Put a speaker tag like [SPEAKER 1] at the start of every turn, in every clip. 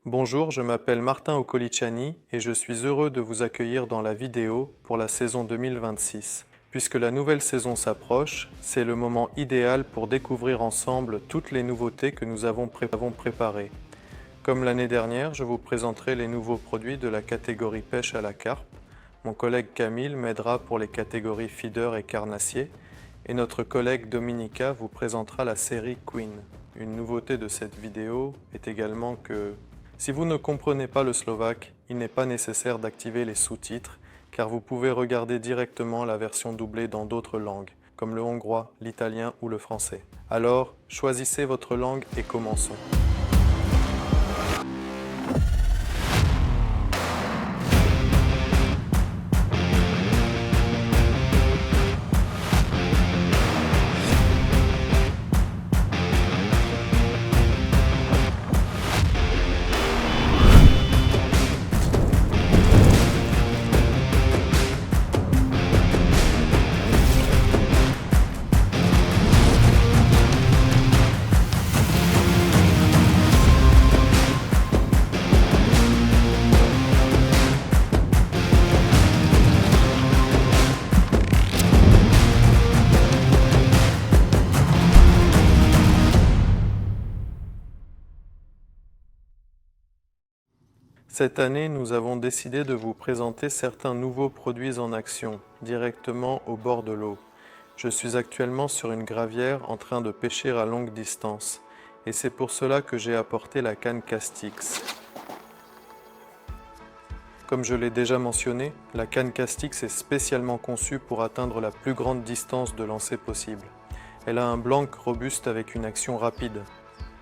[SPEAKER 1] Bonjour, je m'appelle Martin Okoliciani et je suis heureux de vous accueillir dans la vidéo pour la saison 2026. Puisque la nouvelle saison s'approche, c'est le moment idéal pour découvrir ensemble toutes les nouveautés que nous avons préparées. Comme l'année dernière, je vous présenterai les nouveaux produits de la catégorie pêche à la carpe. Mon collègue Camille m'aidera pour les catégories feeder et carnassier. Et notre collègue Dominika vous présentera la série Queen. Une nouveauté de cette vidéo est également que si vous ne comprenez pas le slovaque, il n'est pas nécessaire d'activer les sous-titres car vous pouvez regarder directement la version doublée dans d'autres langues, comme le hongrois, l'italien ou le français. Alors, choisissez votre langue et commençons. Cette année, nous avons décidé de vous présenter certains nouveaux produits en action, directement au bord de l'eau. Je suis actuellement sur une gravière en train de pêcher à longue distance, et c'est pour cela que j'ai apporté la canne Castix. Comme je l'ai déjà mentionné, la canne Castix est spécialement conçue pour atteindre la plus grande distance de lancer possible. Elle a un blanc robuste avec une action rapide.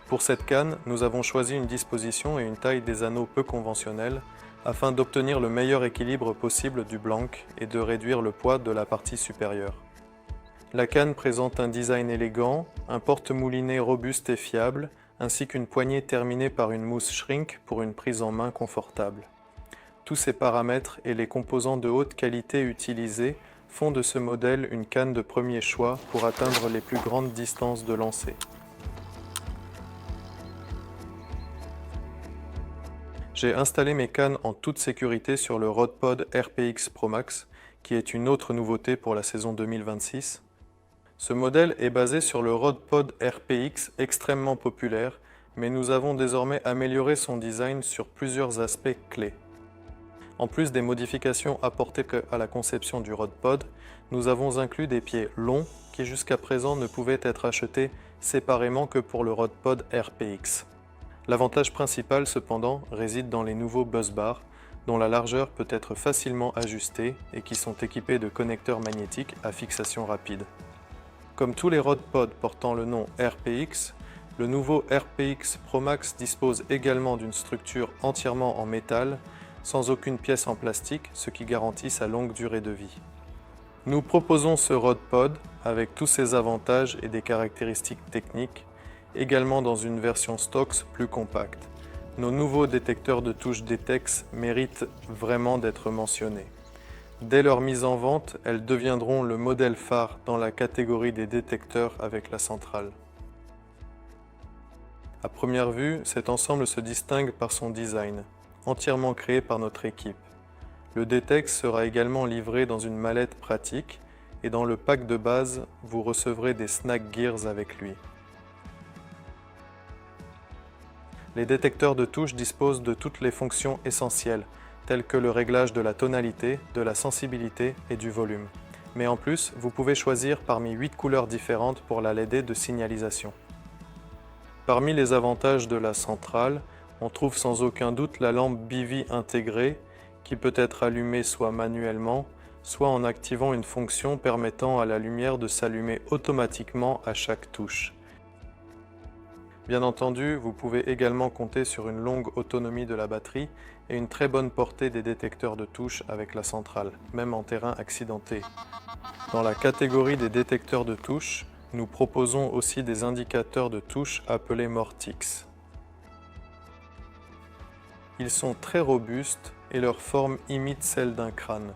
[SPEAKER 1] Pour cette canne, nous avons choisi une disposition et une taille des anneaux peu conventionnelles afin d'obtenir le meilleur équilibre possible du blanc et de réduire le poids de la partie supérieure. La canne présente un design élégant, un porte-moulinet robuste et fiable, ainsi qu'une poignée terminée par une mousse shrink pour une prise en main confortable. Tous ces paramètres et les composants de haute qualité utilisés font de ce modèle une canne de premier choix pour atteindre les plus grandes distances de lancer. J'ai installé mes cannes en toute sécurité sur le RodPod RPX Pro Max, qui est une autre nouveauté pour la saison 2026. Ce modèle est basé sur le RodPod RPX extrêmement populaire, mais nous avons désormais amélioré son design sur plusieurs aspects clés. En plus des modifications apportées à la conception du RodPod, nous avons inclus des pieds longs qui jusqu'à présent ne pouvaient être achetés séparément que pour le RodPod RPX. L'avantage principal cependant réside dans les nouveaux buzz bars, dont la largeur peut être facilement ajustée et qui sont équipés de connecteurs magnétiques à fixation rapide. Comme tous les RodPod portant le nom RPX, le nouveau RPX Pro Max dispose également d'une structure entièrement en métal, sans aucune pièce en plastique, ce qui garantit sa longue durée de vie. Nous proposons ce RodPod avec tous ses avantages et des caractéristiques techniques, également dans une version Stox plus compacte. Nos nouveaux détecteurs de touche Detex méritent vraiment d'être mentionnés. Dès leur mise en vente, elles deviendront le modèle phare dans la catégorie des détecteurs avec la centrale. À première vue, cet ensemble se distingue par son design, entièrement créé par notre équipe. Le Detex sera également livré dans une mallette pratique et dans le pack de base, vous recevrez des Snack Gears avec lui. Les détecteurs de touche disposent de toutes les fonctions essentielles, telles que le réglage de la tonalité, de la sensibilité et du volume. Mais en plus, vous pouvez choisir parmi 8 couleurs différentes pour la LED de signalisation. Parmi les avantages de la centrale, on trouve sans aucun doute la lampe BV intégrée, qui peut être allumée soit manuellement, soit en activant une fonction permettant à la lumière de s'allumer automatiquement à chaque touche. Bien entendu, vous pouvez également compter sur une longue autonomie de la batterie et une très bonne portée des détecteurs de touche avec la centrale, même en terrain accidenté. Dans la catégorie des détecteurs de touche, nous proposons aussi des indicateurs de touche appelés Mortix. Ils sont très robustes et leur forme imite celle d'un crâne.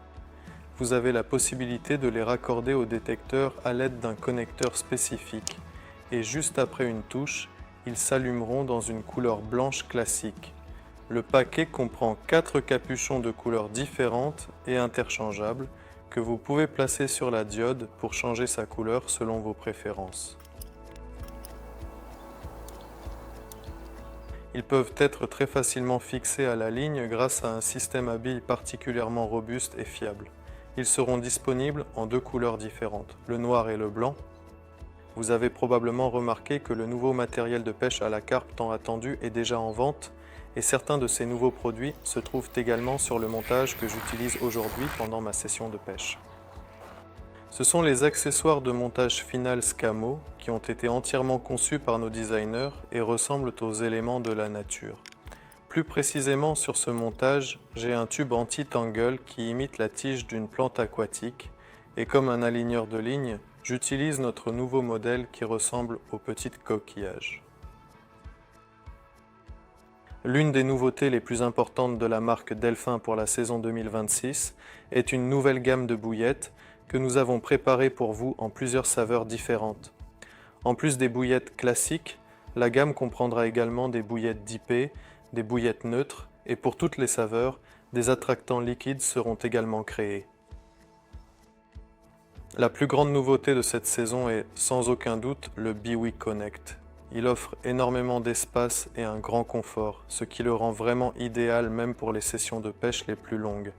[SPEAKER 1] Vous avez la possibilité de les raccorder au détecteur à l'aide d'un connecteur spécifique et juste après une touche, ils s'allumeront dans une couleur blanche classique. Le paquet comprend 4 capuchons de couleurs différentes et interchangeables que vous pouvez placer sur la diode pour changer sa couleur selon vos préférences. Ils peuvent être très facilement fixés à la ligne grâce à un système à billes particulièrement robuste et fiable. Ils seront disponibles en 2 couleurs différentes, le noir et le blanc. Vous avez probablement remarqué que le nouveau matériel de pêche à la carpe tant attendu est déjà en vente et certains de ces nouveaux produits se trouvent également sur le montage que j'utilise aujourd'hui pendant ma session de pêche. Ce sont les accessoires de montage final Scamo qui ont été entièrement conçus par nos designers et ressemblent aux éléments de la nature. Plus précisément sur ce montage, j'ai un tube anti-tangle qui imite la tige d'une plante aquatique et comme un aligneur de ligne, j'utilise notre nouveau modèle qui ressemble aux petites coquillages. L'une des nouveautés les plus importantes de la marque Delphin pour la saison 2026 est une nouvelle gamme de bouillettes que nous avons préparées pour vous en plusieurs saveurs différentes. En plus des bouillettes classiques, la gamme comprendra également des bouillettes dipées, des bouillettes neutres et pour toutes les saveurs, des attractants liquides seront également créés. La plus grande nouveauté de cette saison est sans aucun doute le Biwi Connect. Il offre énormément d'espace et un grand confort, ce qui le rend vraiment idéal même pour les sessions de pêche les plus longues.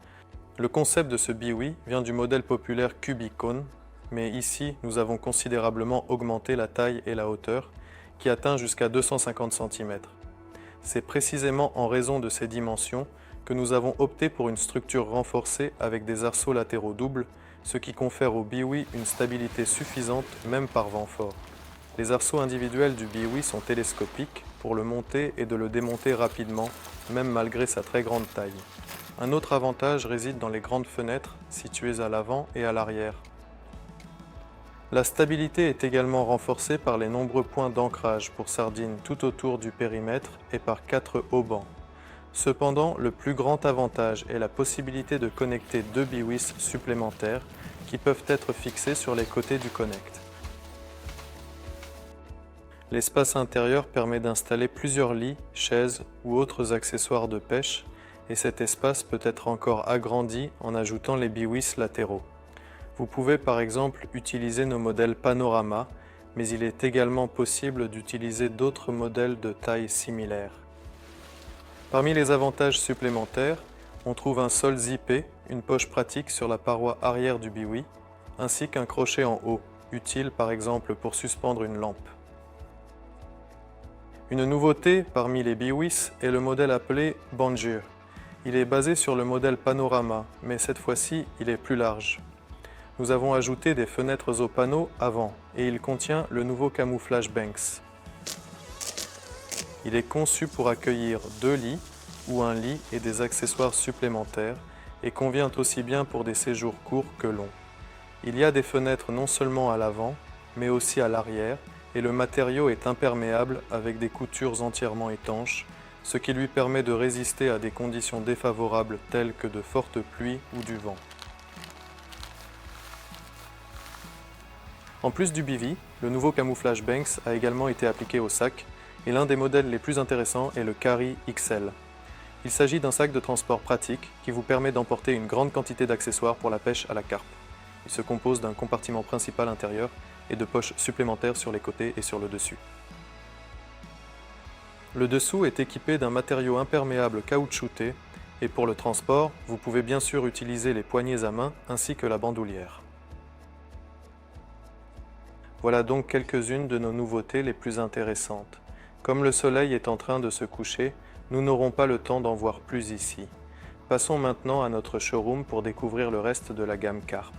[SPEAKER 1] Le concept de ce Biwi vient du modèle populaire Cubicone, mais ici nous avons considérablement augmenté la taille et la hauteur, qui atteint jusqu'à 250 cm. C'est précisément en raison de ces dimensions que nous avons opté pour une structure renforcée avec des arceaux latéraux doubles, ce qui confère au Biwi une stabilité suffisante même par vent fort. Les arceaux individuels du Biwi sont télescopiques pour le monter et de le démonter rapidement, même malgré sa très grande taille. Un autre avantage réside dans les grandes fenêtres situées à l'avant et à l'arrière. La stabilité est également renforcée par les nombreux points d'ancrage pour sardines tout autour du périmètre et par 4 haubans. Cependant, le plus grand avantage est la possibilité de connecter 2 biwis supplémentaires qui peuvent être fixés sur les côtés du Connect. L'espace intérieur permet d'installer plusieurs lits, chaises ou autres accessoires de pêche et cet espace peut être encore agrandi en ajoutant les biwis latéraux. Vous pouvez par exemple utiliser nos modèles Panorama, mais il est également possible d'utiliser d'autres modèles de taille similaire. Parmi les avantages supplémentaires, on trouve un sol zippé, une poche pratique sur la paroi arrière du biwi, ainsi qu'un crochet en haut, utile par exemple pour suspendre une lampe. Une nouveauté parmi les biwis est le modèle appelé Banjir. Il est basé sur le modèle Panorama, mais cette fois-ci il est plus large. Nous avons ajouté des fenêtres au panneau avant et il contient le nouveau camouflage Banks. Il est conçu pour accueillir 2 lits ou un lit et des accessoires supplémentaires et convient aussi bien pour des séjours courts que longs. Il y a des fenêtres non seulement à l'avant, mais aussi à l'arrière et le matériau est imperméable avec des coutures entièrement étanches, ce qui lui permet de résister à des conditions défavorables telles que de fortes pluies ou du vent. En plus du bivy, le nouveau camouflage Banks a également été appliqué au sac et l'un des modèles les plus intéressants est le Carry XL. Il s'agit d'un sac de transport pratique qui vous permet d'emporter une grande quantité d'accessoires pour la pêche à la carpe. Il se compose d'un compartiment principal intérieur et de poches supplémentaires sur les côtés et sur le dessus. Le dessous est équipé d'un matériau imperméable caoutchouté et pour le transport, vous pouvez bien sûr utiliser les poignées à main ainsi que la bandoulière. Voilà donc quelques-unes de nos nouveautés les plus intéressantes. Comme le soleil est en train de se coucher, nous n'aurons pas le temps d'en voir plus ici. Passons maintenant à notre showroom pour découvrir le reste de la gamme Carpe.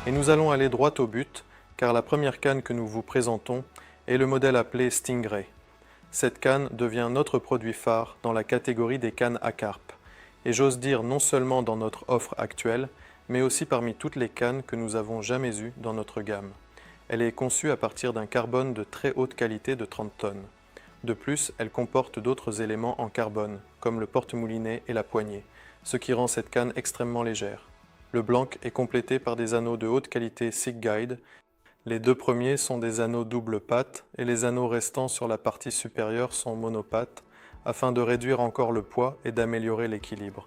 [SPEAKER 1] Et nous allons aller droit au but, car la première canne que nous vous présentons est le modèle appelé Stingray. Cette canne devient notre produit phare dans la catégorie des cannes à carpe, et j'ose dire non seulement dans notre offre actuelle, mais aussi parmi toutes les cannes que nous avons jamais eues dans notre gamme. Elle est conçue à partir d'un carbone de très haute qualité de 30 tonnes. De plus, elle comporte d'autres éléments en carbone, comme le porte-moulinet et la poignée, ce qui rend cette canne extrêmement légère. Le blanc est complété par des anneaux de haute qualité Sig Guide. Les deux premiers sont des anneaux double patte et les anneaux restants sur la partie supérieure sont monopattes afin de réduire encore le poids et d'améliorer l'équilibre.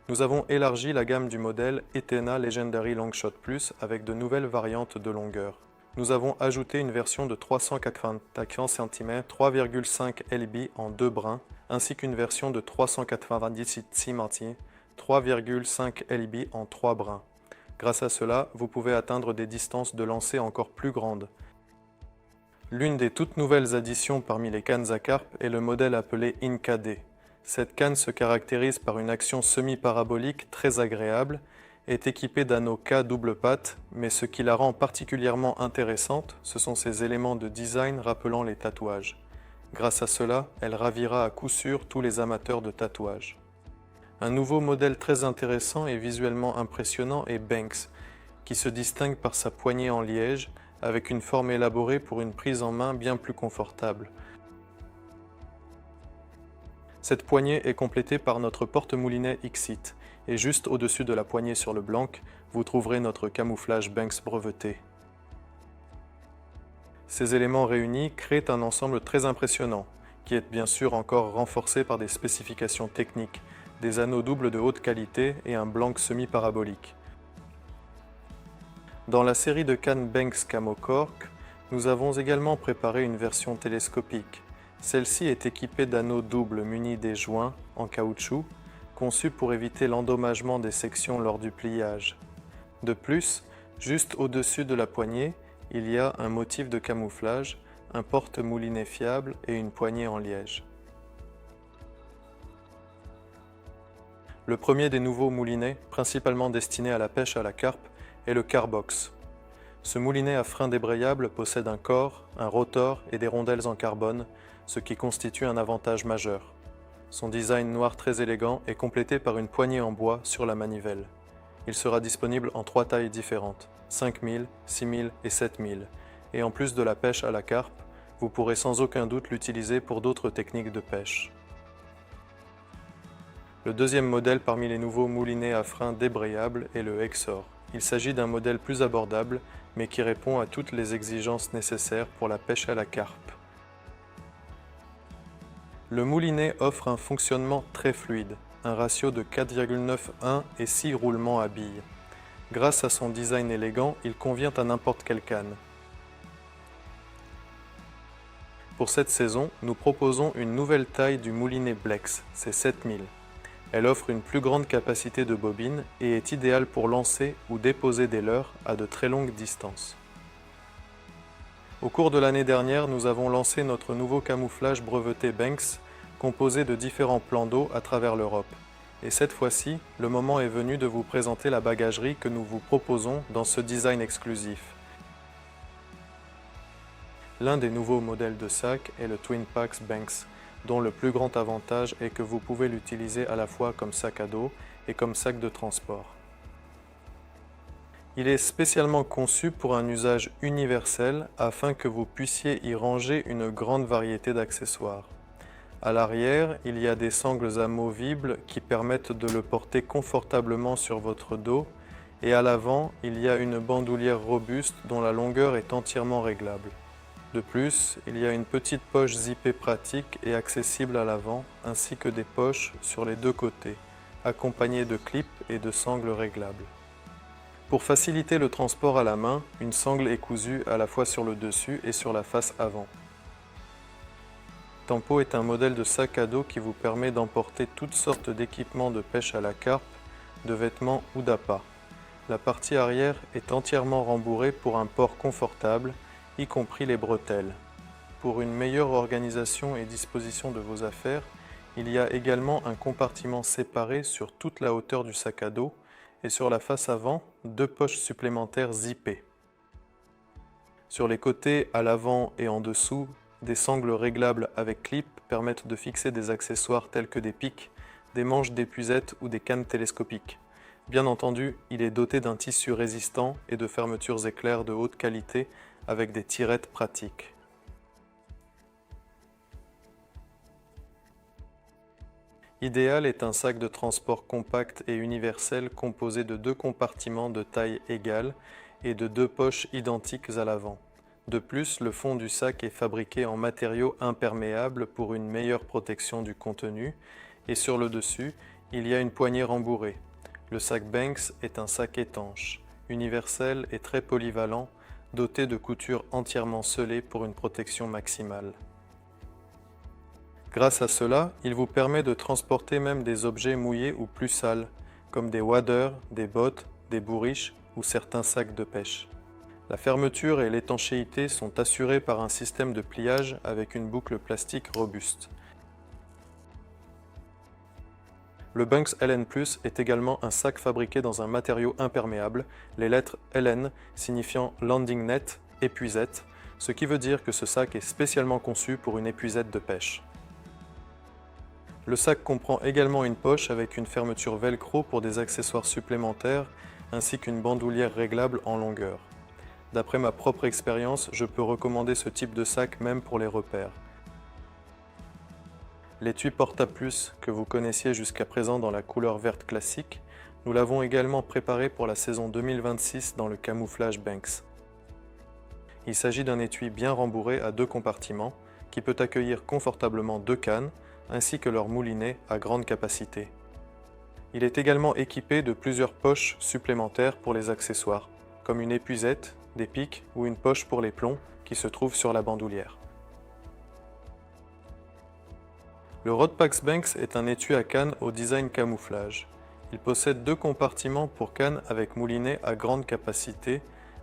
[SPEAKER 1] Nous avons élargi la gamme du modèle Etena Legendary Longshot Plus avec de nouvelles variantes de longueur. Nous avons ajouté une version de 380 cm 3,5 lb en 2 brins ainsi qu'une version de 390 cm 3,5 lb en 3 brins. Grâce à cela, vous pouvez atteindre des distances de lancer encore plus grandes. L'une des toutes nouvelles additions parmi les cannes à carpe est le modèle appelé Inca D. Cette canne se caractérise par une action semi-parabolique très agréable, est équipée d'anneaux K double patte, mais ce qui la rend particulièrement intéressante, ce sont ses éléments de design rappelant les tatouages. Grâce à cela, elle ravira à coup sûr tous les amateurs de tatouages. Un nouveau modèle très intéressant et visuellement impressionnant est Banks, qui se distingue par sa poignée en liège, avec une forme élaborée pour une prise en main bien plus confortable. Cette poignée est complétée par notre porte-moulinet X-It, et juste au-dessus de la poignée sur le blanc, vous trouverez notre camouflage Banks breveté. Ces éléments réunis créent un ensemble très impressionnant, qui est bien sûr encore renforcé par des spécifications techniques, des anneaux doubles de haute qualité et un blanc semi-parabolique. Dans la série de cannes Banks Camo Cork, nous avons également préparé une version télescopique. Celle-ci est équipée d'anneaux doubles munis des joints en caoutchouc, conçus pour éviter l'endommagement des sections lors du pliage. De plus, juste au-dessus de la poignée, il y a un motif de camouflage, un porte-moulinet fiable et une poignée en liège. Le premier des nouveaux moulinets, principalement destiné à la pêche à la carpe, est le Carbox. Ce moulinet à frein débrayable possède un corps, un rotor et des rondelles en carbone, ce qui constitue un avantage majeur. Son design noir très élégant est complété par une poignée en bois sur la manivelle. Il sera disponible en 3 tailles différentes, 5000, 6000 et 7000, et en plus de la pêche à la carpe, vous pourrez sans aucun doute l'utiliser pour d'autres techniques de pêche. Le deuxième modèle parmi les nouveaux moulinets à frein débrayables est le Exor. Il s'agit d'un modèle plus abordable, mais qui répond à toutes les exigences nécessaires pour la pêche à la carpe. Le moulinet offre un fonctionnement très fluide, un ratio de 4,91 et 6 roulements à billes. Grâce à son design élégant, il convient à n'importe quelle canne. Pour cette saison, nous proposons une nouvelle taille du moulinet Blex, c'est 7000. Elle offre une plus grande capacité de bobine et est idéale pour lancer ou déposer des leurres à de très longues distances. Au cours de l'année dernière, nous avons lancé notre nouveau camouflage breveté Banks, composé de différents plans d'eau à travers l'Europe. Et cette fois-ci, le moment est venu de vous présenter la bagagerie que nous vous proposons dans ce design exclusif. L'un des nouveaux modèles de sac est le Twin Packs Banks, dont le plus grand avantage est que vous pouvez l'utiliser à la fois comme sac à dos et comme sac de transport. Il est spécialement conçu pour un usage universel afin que vous puissiez y ranger une grande variété d'accessoires. À l'arrière, il y a des sangles amovibles qui permettent de le porter confortablement sur votre dos et à l'avant, il y a une bandoulière robuste dont la longueur est entièrement réglable. De plus, il y a une petite poche zippée pratique et accessible à l'avant, ainsi que des poches sur les deux côtés, accompagnées de clips et de sangles réglables. Pour faciliter le transport à la main, une sangle est cousue à la fois sur le dessus et sur la face avant. Tempo est un modèle de sac à dos qui vous permet d'emporter toutes sortes d'équipements de pêche à la carpe, de vêtements ou d'appâts. La partie arrière est entièrement rembourrée pour un port confortable, y compris les bretelles. Pour une meilleure organisation et disposition de vos affaires, il y a également un compartiment séparé sur toute la hauteur du sac à dos et sur la face avant, 2 poches supplémentaires zippées. Sur les côtés, à l'avant et en dessous, des sangles réglables avec clip permettent de fixer des accessoires tels que des pics, des manches d'épuisette ou des cannes télescopiques. Bien entendu, il est doté d'un tissu résistant et de fermetures éclairs de haute qualité avec des tirettes pratiques. Ideal est un sac de transport compact et universel composé de 2 compartiments de taille égale et de 2 poches identiques à l'avant. De plus, le fond du sac est fabriqué en matériaux imperméables pour une meilleure protection du contenu, et sur le dessus, il y a une poignée rembourrée. Le sac Banks est un sac étanche, universel et très polyvalent, doté de coutures entièrement scellées pour une protection maximale. Grâce à cela, il vous permet de transporter même des objets mouillés ou plus sales, comme des waders, des bottes, des bourriches ou certains sacs de pêche. La fermeture et l'étanchéité sont assurées par un système de pliage avec une boucle plastique robuste. Le Banks LN+ est également un sac fabriqué dans un matériau imperméable, les lettres LN signifiant Landing Net, épuisette, ce qui veut dire que ce sac est spécialement conçu pour une épuisette de pêche. Le sac comprend également une poche avec une fermeture velcro pour des accessoires supplémentaires ainsi qu'une bandoulière réglable en longueur. D'après ma propre expérience, je peux recommander ce type de sac même pour les repères. L'étui Porta-Plus que vous connaissiez jusqu'à présent dans la couleur verte classique, nous l'avons également préparé pour la saison 2026 dans le camouflage Banks. Il s'agit d'un étui bien rembourré à 2 compartiments qui peut accueillir confortablement 2 cannes ainsi que leur moulinet à grande capacité. Il est également équipé de plusieurs poches supplémentaires pour les accessoires, comme une épuisette, des pics ou une poche pour les plombs qui se trouvent sur la bandoulière. Le Rodpax Banks est un étui à canne au design camouflage. Il possède 2 compartiments pour cannes avec moulinet à grande capacité,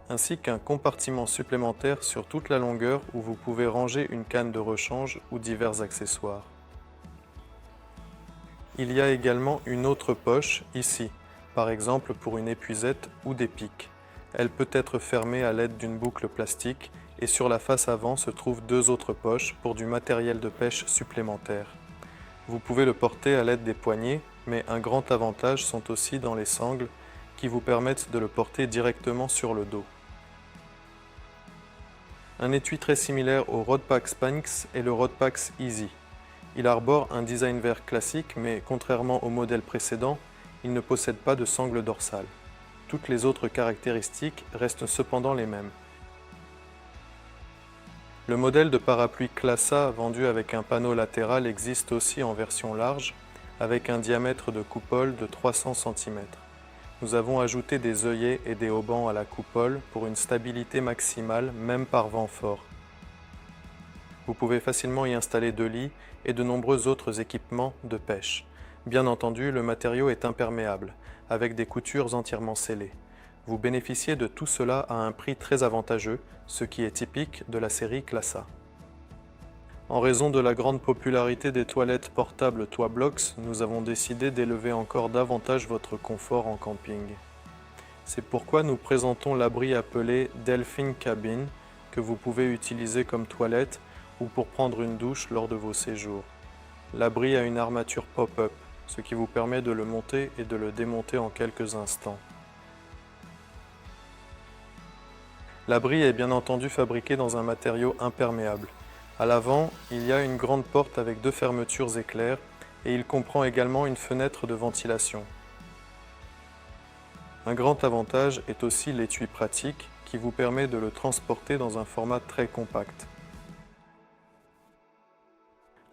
[SPEAKER 1] ainsi qu'un compartiment supplémentaire sur toute la longueur où vous pouvez ranger une canne de rechange ou divers accessoires. Il y a également une autre poche ici, par exemple pour une épuisette ou des pics. Elle peut être fermée à l'aide d'une boucle plastique et sur la face avant se trouvent 2 autres poches pour du matériel de pêche supplémentaire. Vous pouvez le porter à l'aide des poignets, mais un grand avantage sont aussi dans les sangles qui vous permettent de le porter directement sur le dos. Un étui très similaire au Rodpax Banks est le Rodpax Easy. Il arbore un design vert classique, mais contrairement au modèle précédent, il ne possède pas de sangle dorsale. Toutes les autres caractéristiques restent cependant les mêmes. Le modèle de parapluie Classa vendu avec un panneau latéral existe aussi en version large, avec un diamètre de coupole de 300 cm. Nous avons ajouté des œillets et des haubans à la coupole pour une stabilité maximale, même par vent fort. Vous pouvez facilement y installer 2 lits et de nombreux autres équipements de pêche. Bien entendu, le matériau est imperméable, avec des coutures entièrement scellées. Vous bénéficiez de tout cela à un prix très avantageux, ce qui est typique de la série Classa. En raison de la grande popularité des toilettes portables Toiblocks, nous avons décidé d'élever encore davantage votre confort en camping. C'est pourquoi nous présentons l'abri appelé Delphine Cabin, que vous pouvez utiliser comme toilette ou pour prendre une douche lors de vos séjours. L'abri a une armature pop-up, ce qui vous permet de le monter et de le démonter en quelques instants. L'abri est bien entendu fabriqué dans un matériau imperméable. À l'avant, il y a une grande porte avec 2 fermetures éclairs et il comprend également une fenêtre de ventilation. Un grand avantage est aussi l'étui pratique qui vous permet de le transporter dans un format très compact.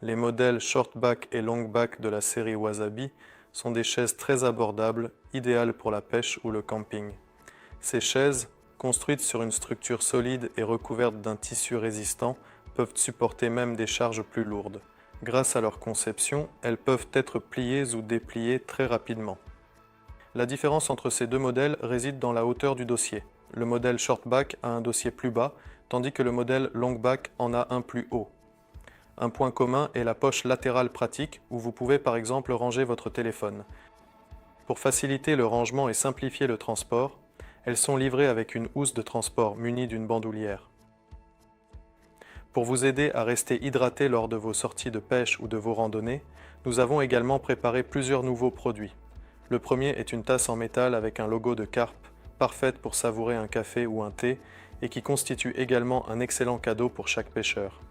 [SPEAKER 1] Les modèles Shortback et Longback de la série Wasabi sont des chaises très abordables, idéales pour la pêche ou le camping. Ces chaises, construites sur une structure solide et recouvertes d'un tissu résistant, peuvent supporter même des charges plus lourdes. Grâce à leur conception, elles peuvent être pliées ou dépliées très rapidement. La différence entre ces 2 modèles réside dans la hauteur du dossier. Le modèle Shortback a un dossier plus bas, tandis que le modèle Longback en a un plus haut. Un point commun est la poche latérale pratique où vous pouvez par exemple ranger votre téléphone. Pour faciliter le rangement et simplifier le transport, elles sont livrées avec une housse de transport munie d'une bandoulière. Pour vous aider à rester hydraté lors de vos sorties de pêche ou de vos randonnées, nous avons également préparé plusieurs nouveaux produits. Le premier est une tasse en métal avec un logo de carpe, parfaite pour savourer un café ou un thé et qui constitue également un excellent cadeau pour chaque pêcheur.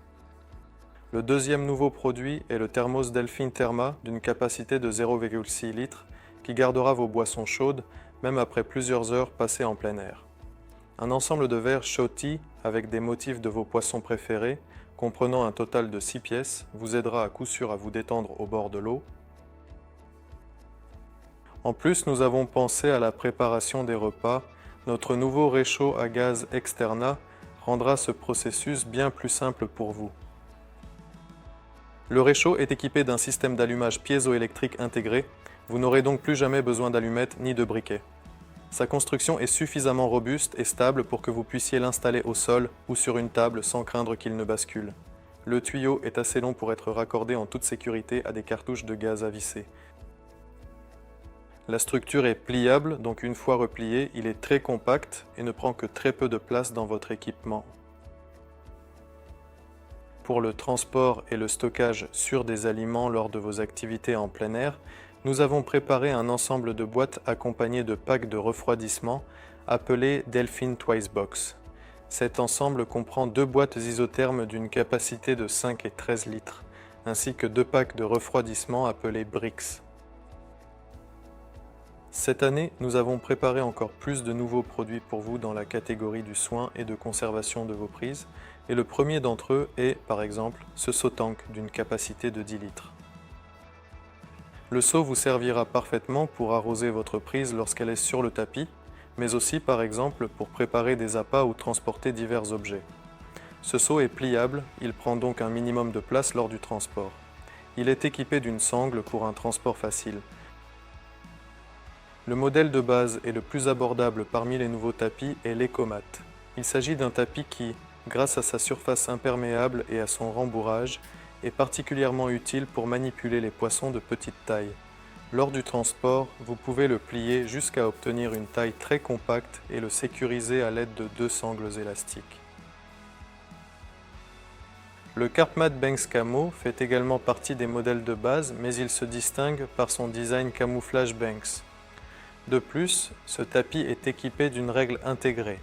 [SPEAKER 1] Le deuxième nouveau produit est le thermos Delphine Therma d'une capacité de 0,6 litres qui gardera vos boissons chaudes même après plusieurs heures passées en plein air. Un ensemble de verres Shoti avec des motifs de vos poissons préférés, comprenant un total de 6 pièces, vous aidera à coup sûr à vous détendre au bord de l'eau. En plus, nous avons pensé à la préparation des repas. Notre nouveau réchaud à gaz Externa rendra ce processus bien plus simple pour vous. Le réchaud est équipé d'un système d'allumage piézoélectrique intégré. Vous n'aurez donc plus jamais besoin d'allumettes ni de briquet. Sa construction est suffisamment robuste et stable pour que vous puissiez l'installer au sol ou sur une table sans craindre qu'il ne bascule. Le tuyau est assez long pour être raccordé en toute sécurité à des cartouches de gaz à visser. La structure est pliable, donc une fois replié, il est très compact et ne prend que très peu de place dans votre équipement. Pour le transport et le stockage sûr des aliments lors de vos activités en plein air, nous avons préparé un ensemble de boîtes accompagnées de packs de refroidissement appelés Delphine Twice Box. Cet ensemble comprend 2 boîtes isothermes d'une capacité de 5 et 13 litres, ainsi que 2 packs de refroidissement appelés Brix. Cette année, nous avons préparé encore plus de nouveaux produits pour vous dans la catégorie du soin et de conservation de vos prises, et le premier d'entre eux est, par exemple, ce seau tank d'une capacité de 10 litres. Le seau vous servira parfaitement pour arroser votre prise lorsqu'elle est sur le tapis, mais aussi par exemple pour préparer des appâts ou transporter divers objets. Ce seau est pliable, il prend donc un minimum de place lors du transport. Il est équipé d'une sangle pour un transport facile. Le modèle de base et le plus abordable parmi les nouveaux tapis est l'Ecomat. Il s'agit d'un tapis qui, grâce à sa surface imperméable et à son rembourrage, est particulièrement utile pour manipuler les poissons de petite taille. Lors du transport, vous pouvez le plier jusqu'à obtenir une taille très compacte et le sécuriser à l'aide de 2 sangles élastiques. Le Carpmat Banks Camo fait également partie des modèles de base, mais il se distingue par son design camouflage Banks. De plus, ce tapis est équipé d'une règle intégrée,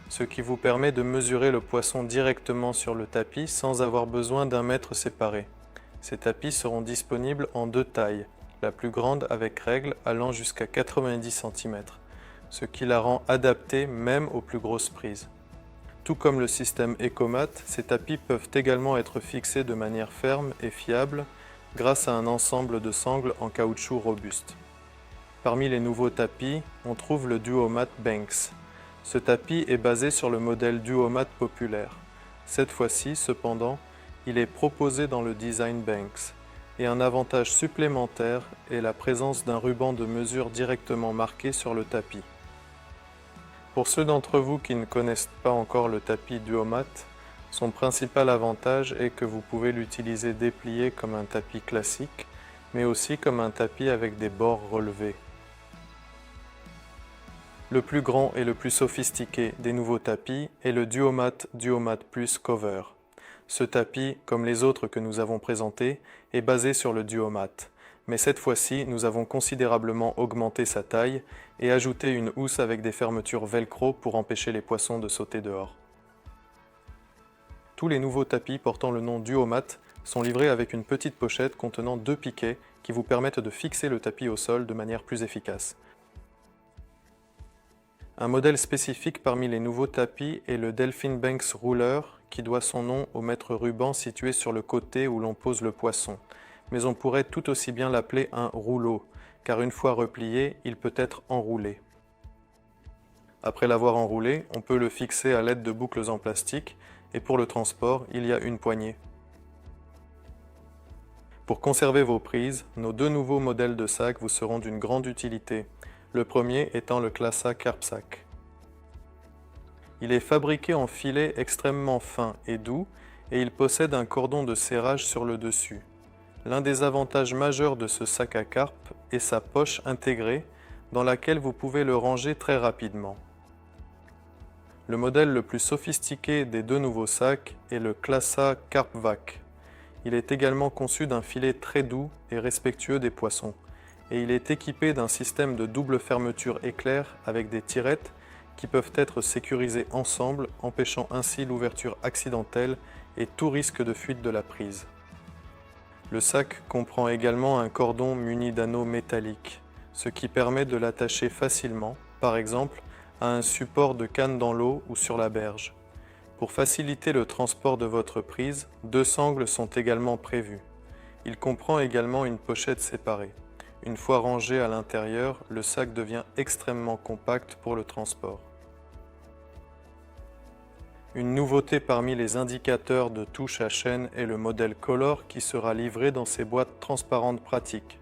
[SPEAKER 1] ce qui vous permet de mesurer le poisson directement sur le tapis sans avoir besoin d'un mètre séparé. Ces tapis seront disponibles en 2 tailles, la plus grande avec règle allant jusqu'à 90 cm, ce qui la rend adaptée même aux plus grosses prises. Tout comme le système Ecomat, ces tapis peuvent également être fixés de manière ferme et fiable grâce à un ensemble de sangles en caoutchouc robuste. Parmi les nouveaux tapis, on trouve le Duomat Banks. Ce tapis est basé sur le modèle Duomat populaire. Cette fois-ci, cependant, il est proposé dans le design Banks. Et un avantage supplémentaire est la présence d'un ruban de mesure directement marqué sur le tapis. Pour ceux d'entre vous qui ne connaissent pas encore le tapis Duomat, son principal avantage est que vous pouvez l'utiliser déplié comme un tapis classique, mais aussi comme un tapis avec des bords relevés. Le plus grand et le plus sophistiqué des nouveaux tapis est le Duomat Duomat Plus Cover. Ce tapis, comme les autres que nous avons présentés, est basé sur le Duomat. Mais cette fois-ci, nous avons considérablement augmenté sa taille et ajouté une housse avec des fermetures velcro pour empêcher les poissons de sauter dehors. Tous les nouveaux tapis portant le nom Duomat sont livrés avec une petite pochette contenant 2 piquets qui vous permettent de fixer le tapis au sol de manière plus efficace. Un modèle spécifique parmi les nouveaux tapis est le Delphine Banks Ruler, qui doit son nom au mètre ruban situé sur le côté où l'on pose le poisson. Mais on pourrait tout aussi bien l'appeler un rouleau, car une fois replié, il peut être enroulé. Après l'avoir enroulé, on peut le fixer à l'aide de boucles en plastique, et pour le transport, il y a une poignée. Pour conserver vos prises, nos 2 nouveaux modèles de sacs vous seront d'une grande utilité. Le premier étant le Classa Carpsac. Il est fabriqué en filet extrêmement fin et doux et il possède un cordon de serrage sur le dessus. L'un des avantages majeurs de ce sac à carpe est sa poche intégrée dans laquelle vous pouvez le ranger très rapidement. Le modèle le plus sophistiqué des 2 nouveaux sacs est le Classa Carpvac. Il est également conçu d'un filet très doux et respectueux des poissons. Et il est équipé d'un système de double fermeture éclair avec des tirettes qui peuvent être sécurisées ensemble, empêchant ainsi l'ouverture accidentelle et tout risque de fuite de la prise. Le sac comprend également un cordon muni d'anneaux métalliques, ce qui permet de l'attacher facilement, par exemple, à un support de canne dans l'eau ou sur la berge. Pour faciliter le transport de votre prise, 2 sangles sont également prévus. Il comprend également une pochette séparée. Une fois rangé à l'intérieur, le sac devient extrêmement compact pour le transport. Une nouveauté parmi les indicateurs de touche à chaîne est le modèle Color qui sera livré dans ces boîtes transparentes pratiques.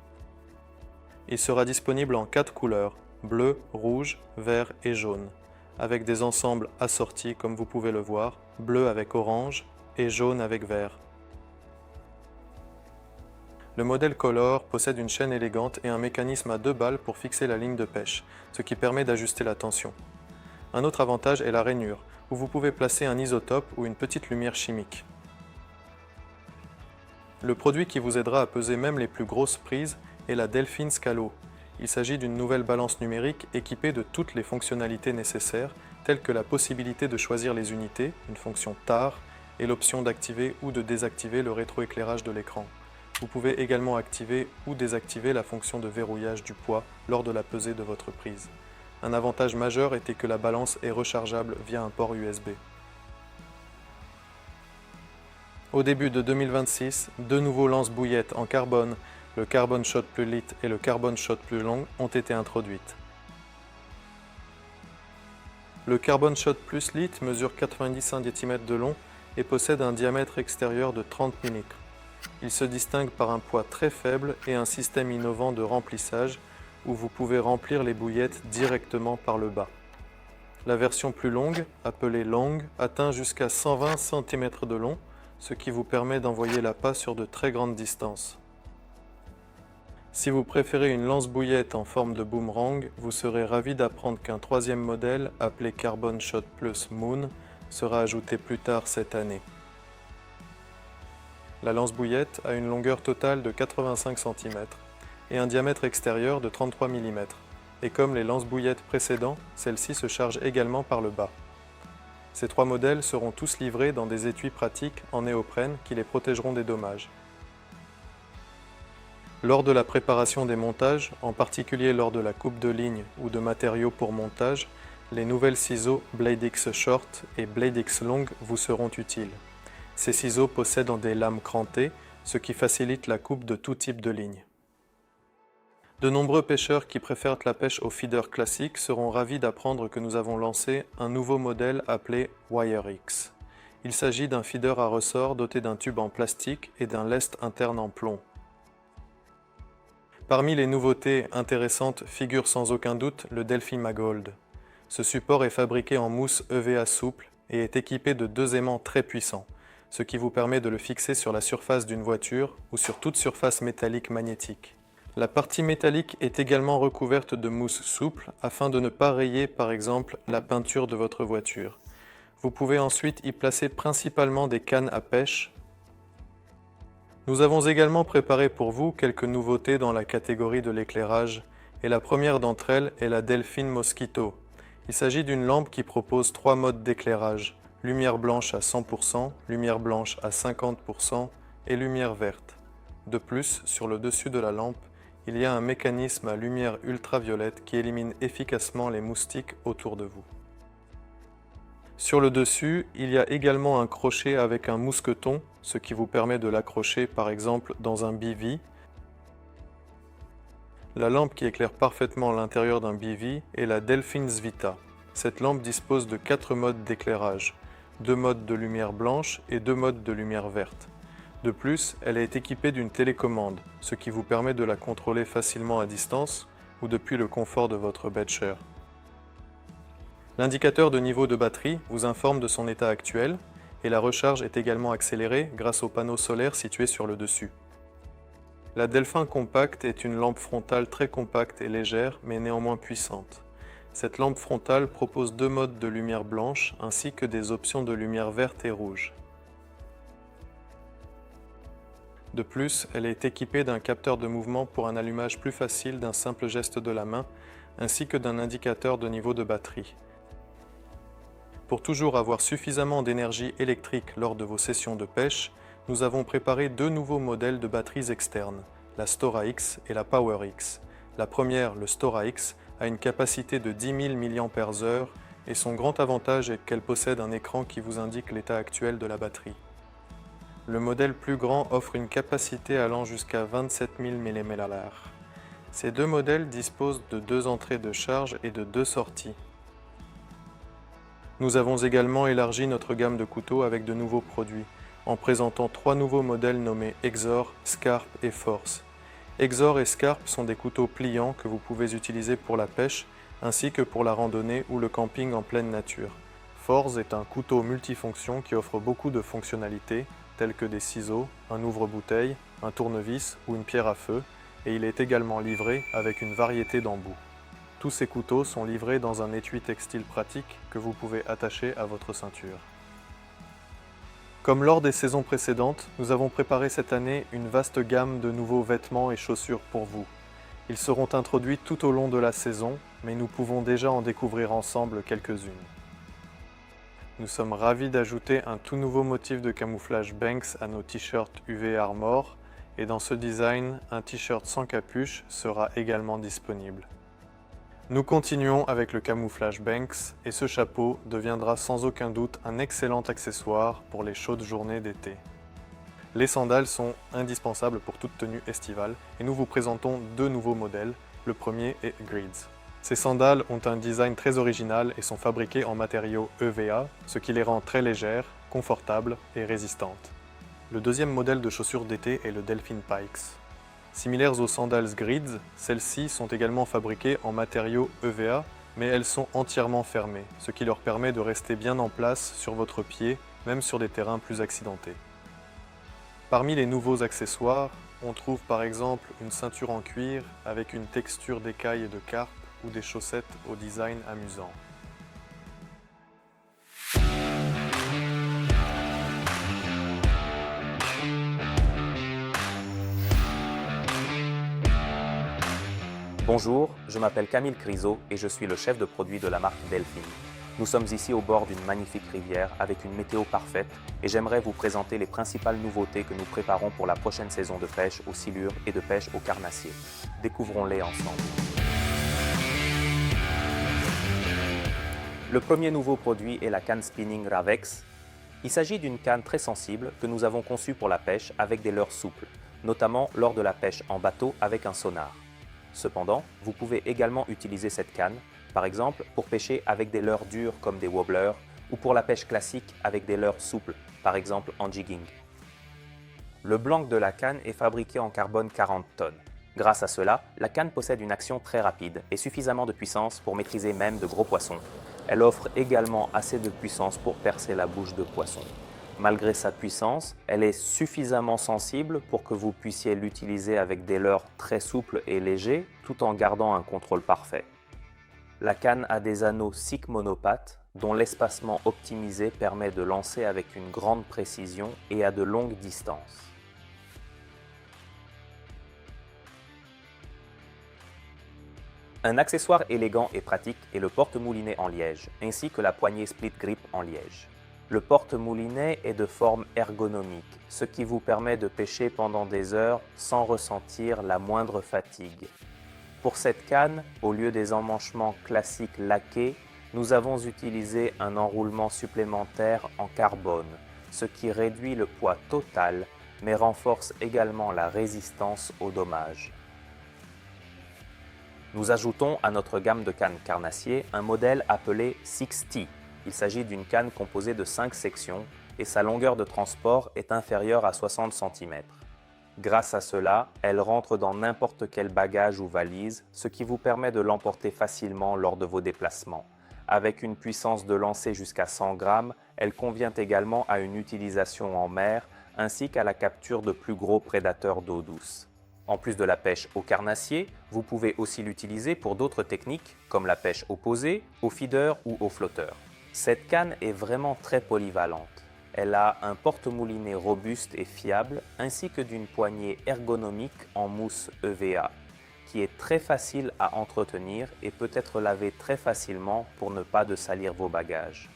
[SPEAKER 1] Il sera disponible en 4 couleurs, bleu, rouge, vert et jaune, avec des ensembles assortis comme vous pouvez le voir, bleu avec orange et jaune avec vert. Le modèle Color possède une chaîne élégante et un mécanisme à 2 balles pour fixer la ligne de pêche, ce qui permet d'ajuster la tension. Un autre avantage est la rainure, où vous pouvez placer un isotope ou une petite lumière chimique. Le produit qui vous aidera à peser même les plus grosses prises est la Delfin Scalo. Il s'agit d'une nouvelle balance numérique équipée de toutes les fonctionnalités nécessaires, telles que la possibilité de choisir les unités, une fonction TAR, et l'option d'activer ou de désactiver le rétroéclairage de l'écran. Vous pouvez également activer ou désactiver la fonction de verrouillage du poids lors de la pesée de votre prise. Un avantage majeur était que la balance est rechargeable via un port USB. Au début de 2026, 2 nouveaux lance-bouillettes en carbone, le Carbon Shot Plus Light et le Carbon Shot Plus Long, ont été introduites. Le Carbon Shot Plus Light mesure 90 cm de long et possède un diamètre extérieur de 30 mm. Il se distingue par un poids très faible et un système innovant de remplissage où vous pouvez remplir les bouillettes directement par le bas. La version plus longue, appelée Long, atteint jusqu'à 120 cm de long, ce qui vous permet d'envoyer l'appât sur de très grandes distances. Si vous préférez une lance-bouillette en forme de boomerang, vous serez ravi d'apprendre qu'un 3e modèle, appelé Carbon Shot Plus Moon, sera ajouté plus tard cette année. La lance-bouillette a une longueur totale de 85 cm et un diamètre extérieur de 33 mm. Et comme les lance-bouillettes précédents, celle-ci se charge également par le bas. Ces 3 modèles seront tous livrés dans des étuis pratiques en néoprène qui les protégeront des dommages. Lors de la préparation des montages, en particulier lors de la coupe de ligne ou de matériaux pour montage, les nouvelles ciseaux Blade X Short et Blade X Long vous seront utiles. Ces ciseaux possèdent des lames crantées, ce qui facilite la coupe de tout type de ligne. De nombreux pêcheurs qui préfèrent la pêche au feeder classique seront ravis d'apprendre que nous avons lancé un nouveau modèle appelé WireX. Il s'agit d'un feeder à ressort doté d'un tube en plastique et d'un lest interne en plomb. Parmi les nouveautés intéressantes figure sans aucun doute le Delphima Gold. Ce support est fabriqué en mousse EVA souple et est équipé de 2 aimants très puissants, ce qui vous permet de le fixer sur la surface d'une voiture ou sur toute surface métallique magnétique. La partie métallique est également recouverte de mousse souple afin de ne pas rayer par exemple la peinture de votre voiture. Vous pouvez ensuite y placer principalement des cannes à pêche. Nous avons également préparé pour vous quelques nouveautés dans la catégorie de l'éclairage et la première d'entre elles est la Delfin Mosquito. Il s'agit d'une lampe qui propose 3 modes d'éclairage, lumière blanche à 100%, lumière blanche à 50% et lumière verte. De plus, sur le dessus de la lampe, il y a un mécanisme à lumière ultraviolette qui élimine efficacement les moustiques autour de vous. Sur le dessus, il y a également un crochet avec un mousqueton, ce qui vous permet de l'accrocher par exemple dans un bivy. La lampe qui éclaire parfaitement l'intérieur d'un bivy est la Delfin Vita. Cette lampe dispose de 4 modes d'éclairage, 2 modes de lumière blanche et 2 modes de lumière verte. De plus, elle est équipée d'une télécommande, ce qui vous permet de la contrôler facilement à distance ou depuis le confort de votre bedsher. L'indicateur de niveau de batterie vous informe de son état actuel et la recharge est également accélérée grâce au panneau solaire situé sur le dessus. La Delphin Compact est une lampe frontale très compacte et légère mais néanmoins puissante. Cette lampe frontale propose 2 modes de lumière blanche ainsi que des options de lumière verte et rouge. De plus, elle est équipée d'un capteur de mouvement pour un allumage plus facile d'un simple geste de la main, ainsi que d'un indicateur de niveau de batterie. Pour toujours avoir suffisamment d'énergie électrique lors de vos sessions de pêche, nous avons préparé deux nouveaux modèles de batteries externes, la Stora-X et la Power-X. La première, le Stora-X, a une capacité de 10 000 mAh et son grand avantage est qu'elle possède un écran qui vous indique l'état actuel de la batterie. Le modèle plus grand offre une capacité allant jusqu'à 27 000 mAh. Ces deux modèles disposent de deux entrées de charge et de deux sorties. Nous avons également élargi notre gamme de couteaux avec de nouveaux produits, en présentant trois nouveaux modèles nommés Exor, Scarp et Force. Exor et Scarp sont des couteaux pliants que vous pouvez utiliser pour la pêche, ainsi que pour la randonnée ou le camping en pleine nature. Force est un couteau multifonction qui offre beaucoup de fonctionnalités, telles que des ciseaux, un ouvre-bouteille, un tournevis ou une pierre à feu, et il est également livré avec une variété d'embouts. Tous ces couteaux sont livrés dans un étui textile pratique que vous pouvez attacher à votre ceinture. Comme lors des saisons précédentes, nous avons préparé cette année une vaste gamme de nouveaux vêtements et chaussures pour vous. Ils seront introduits tout au long de la saison, mais nous pouvons déjà en découvrir ensemble quelques-unes. Nous sommes ravis d'ajouter un tout nouveau motif de camouflage Banks à nos t-shirts UV Armor, et dans ce design, un t-shirt sans capuche sera également disponible. Nous continuons avec le camouflage Banks et ce chapeau deviendra sans aucun doute un excellent accessoire pour les chaudes journées d'été. Les sandales sont indispensables pour toute tenue estivale et nous vous présentons deux nouveaux modèles. Le premier est Grids. Ces sandales ont un design très original et sont fabriquées en matériaux EVA, ce qui les rend très légères, confortables et résistantes. Le deuxième modèle de chaussures d'été est le Delphin Pikes. Similaires aux sandales Grids, celles-ci sont également fabriquées en matériaux EVA, mais elles sont entièrement fermées, ce qui leur permet de rester bien en place sur votre pied, même sur des terrains plus accidentés. Parmi les nouveaux accessoires, on trouve par exemple une ceinture en cuir avec une texture d'écaille et de carpe ou des chaussettes au design amusant.
[SPEAKER 2] Bonjour, je m'appelle Camille Criso et je suis le chef de produit de la marque Delphin. Nous sommes ici au bord d'une magnifique rivière avec une météo parfaite et j'aimerais vous présenter les principales nouveautés que nous préparons pour la prochaine saison de pêche au silure et de pêche au carnassier. Découvrons-les ensemble. Le premier nouveau produit est la canne spinning Ravex. Il s'agit d'une canne très sensible que nous avons conçue pour la pêche avec des leurres souples, notamment lors de la pêche en bateau avec un sonar. Cependant, vous pouvez également utiliser cette canne, par exemple pour pêcher avec des leurres dures comme des wobblers ou pour la pêche classique avec des leurres souples, par exemple en jigging. Le blanc de la canne est fabriqué en carbone 40 tonnes. Grâce à cela, la canne possède une action très rapide et suffisamment de puissance pour maîtriser même de gros poissons. Elle offre également assez de puissance pour percer la bouche de poisson. Malgré sa puissance, elle est suffisamment sensible pour que vous puissiez l'utiliser avec des leurres très souples et légers, tout en gardant un contrôle parfait. La canne a des anneaux SICK monopathes, dont l'espacement optimisé permet de lancer avec une grande précision et à de longues distances. Un accessoire élégant et pratique est le porte-moulinet en liège, ainsi que la poignée split grip en liège. Le porte-moulinet est de forme ergonomique, ce qui vous permet de pêcher pendant des heures sans ressentir la moindre fatigue. Pour cette canne, au lieu des emmanchements classiques laqués, nous avons utilisé un enroulement supplémentaire en carbone, ce qui réduit le poids total, mais renforce également la résistance aux dommages. Nous ajoutons à notre gamme de cannes carnassier un modèle appelé 6T. Il s'agit d'une canne composée de 5 sections et sa longueur de transport est inférieure à 60 cm. Grâce à cela, elle rentre dans n'importe quel bagage ou valise, ce qui vous permet de l'emporter facilement lors de vos déplacements. Avec une puissance de lancer jusqu'à 100 grammes, elle convient également à une utilisation en mer ainsi qu'à la capture de plus gros prédateurs d'eau douce. En plus de la pêche au carnassier, vous pouvez aussi l'utiliser pour d'autres techniques comme la pêche au posé, au feeder ou au flotteur. Cette canne est vraiment très polyvalente. Elle a un porte-moulinet robuste et fiable ainsi que d'une poignée ergonomique en mousse EVA qui est très facile à entretenir et peut être lavée très facilement pour ne pas de salir vos bagages.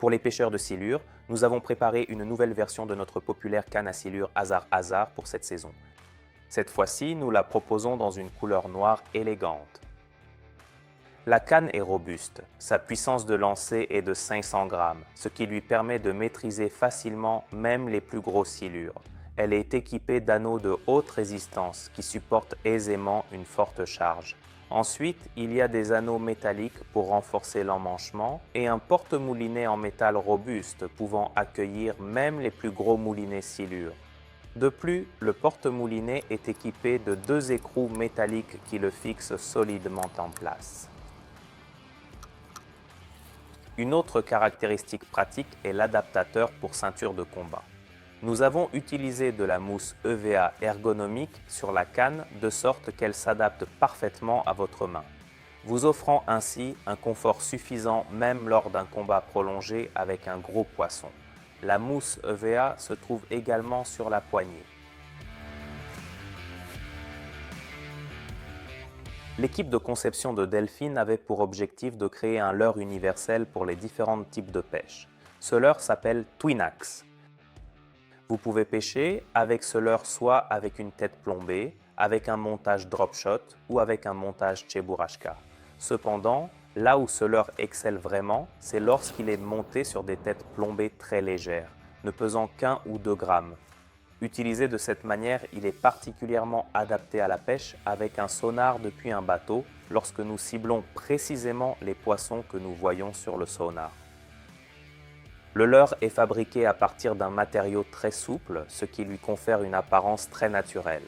[SPEAKER 2] Pour les pêcheurs de silure, nous avons préparé une nouvelle version de notre populaire canne à silure Hazard Hazard pour cette saison. Cette fois-ci, nous la proposons dans une couleur noire élégante. La canne est robuste, sa puissance de lancer est de 500 grammes, ce qui lui permet de maîtriser facilement même les plus gros silures. Elle est équipée d'anneaux de haute résistance qui supportent aisément une forte charge. Ensuite, il y a des anneaux métalliques pour renforcer l'emmanchement et un porte-moulinet en métal robuste pouvant accueillir même les plus gros moulinets silures. De plus, le porte-moulinet est équipé de 2 écrous métalliques qui le fixent solidement en place. Une autre caractéristique pratique est l'adaptateur pour ceinture de combat. Nous avons utilisé de la mousse EVA ergonomique sur la canne de sorte qu'elle s'adapte parfaitement à votre main, vous offrant ainsi un confort suffisant même lors d'un combat prolongé avec un gros poisson. La mousse EVA se trouve également sur la poignée. L'équipe de conception de Delfin avait pour objectif de créer un leurre universel pour les différents types de pêche. Ce leurre s'appelle Twinax. Vous pouvez pêcher avec ce leurre soit avec une tête plombée, avec un montage drop shot ou avec un montage Cheburashka. Cependant, là où ce leurre excelle vraiment, c'est lorsqu'il est monté sur des têtes plombées très légères, ne pesant qu'1 ou 2 grammes. Utilisé de cette manière, il est particulièrement adapté à la pêche avec un sonar depuis un bateau lorsque nous ciblons précisément les poissons que nous voyons sur le sonar. Le leurre est fabriqué à partir d'un matériau très souple, ce qui lui confère une apparence très naturelle.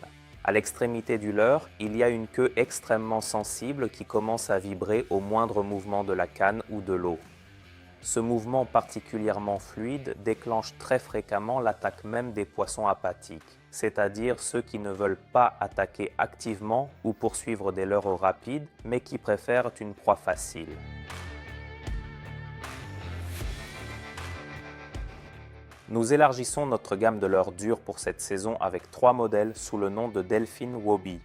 [SPEAKER 2] À l'extrémité du leurre, il y a une queue extrêmement sensible qui commence à vibrer au moindre mouvement de la canne ou de l'eau. Ce mouvement particulièrement fluide déclenche très fréquemment l'attaque même des poissons apathiques, c'est-à-dire ceux qui ne veulent pas attaquer activement ou poursuivre des leurres rapides, mais qui préfèrent une proie facile. Nous élargissons notre gamme de leurres durs pour cette saison avec 3 modèles sous le nom de Delfin Wobby.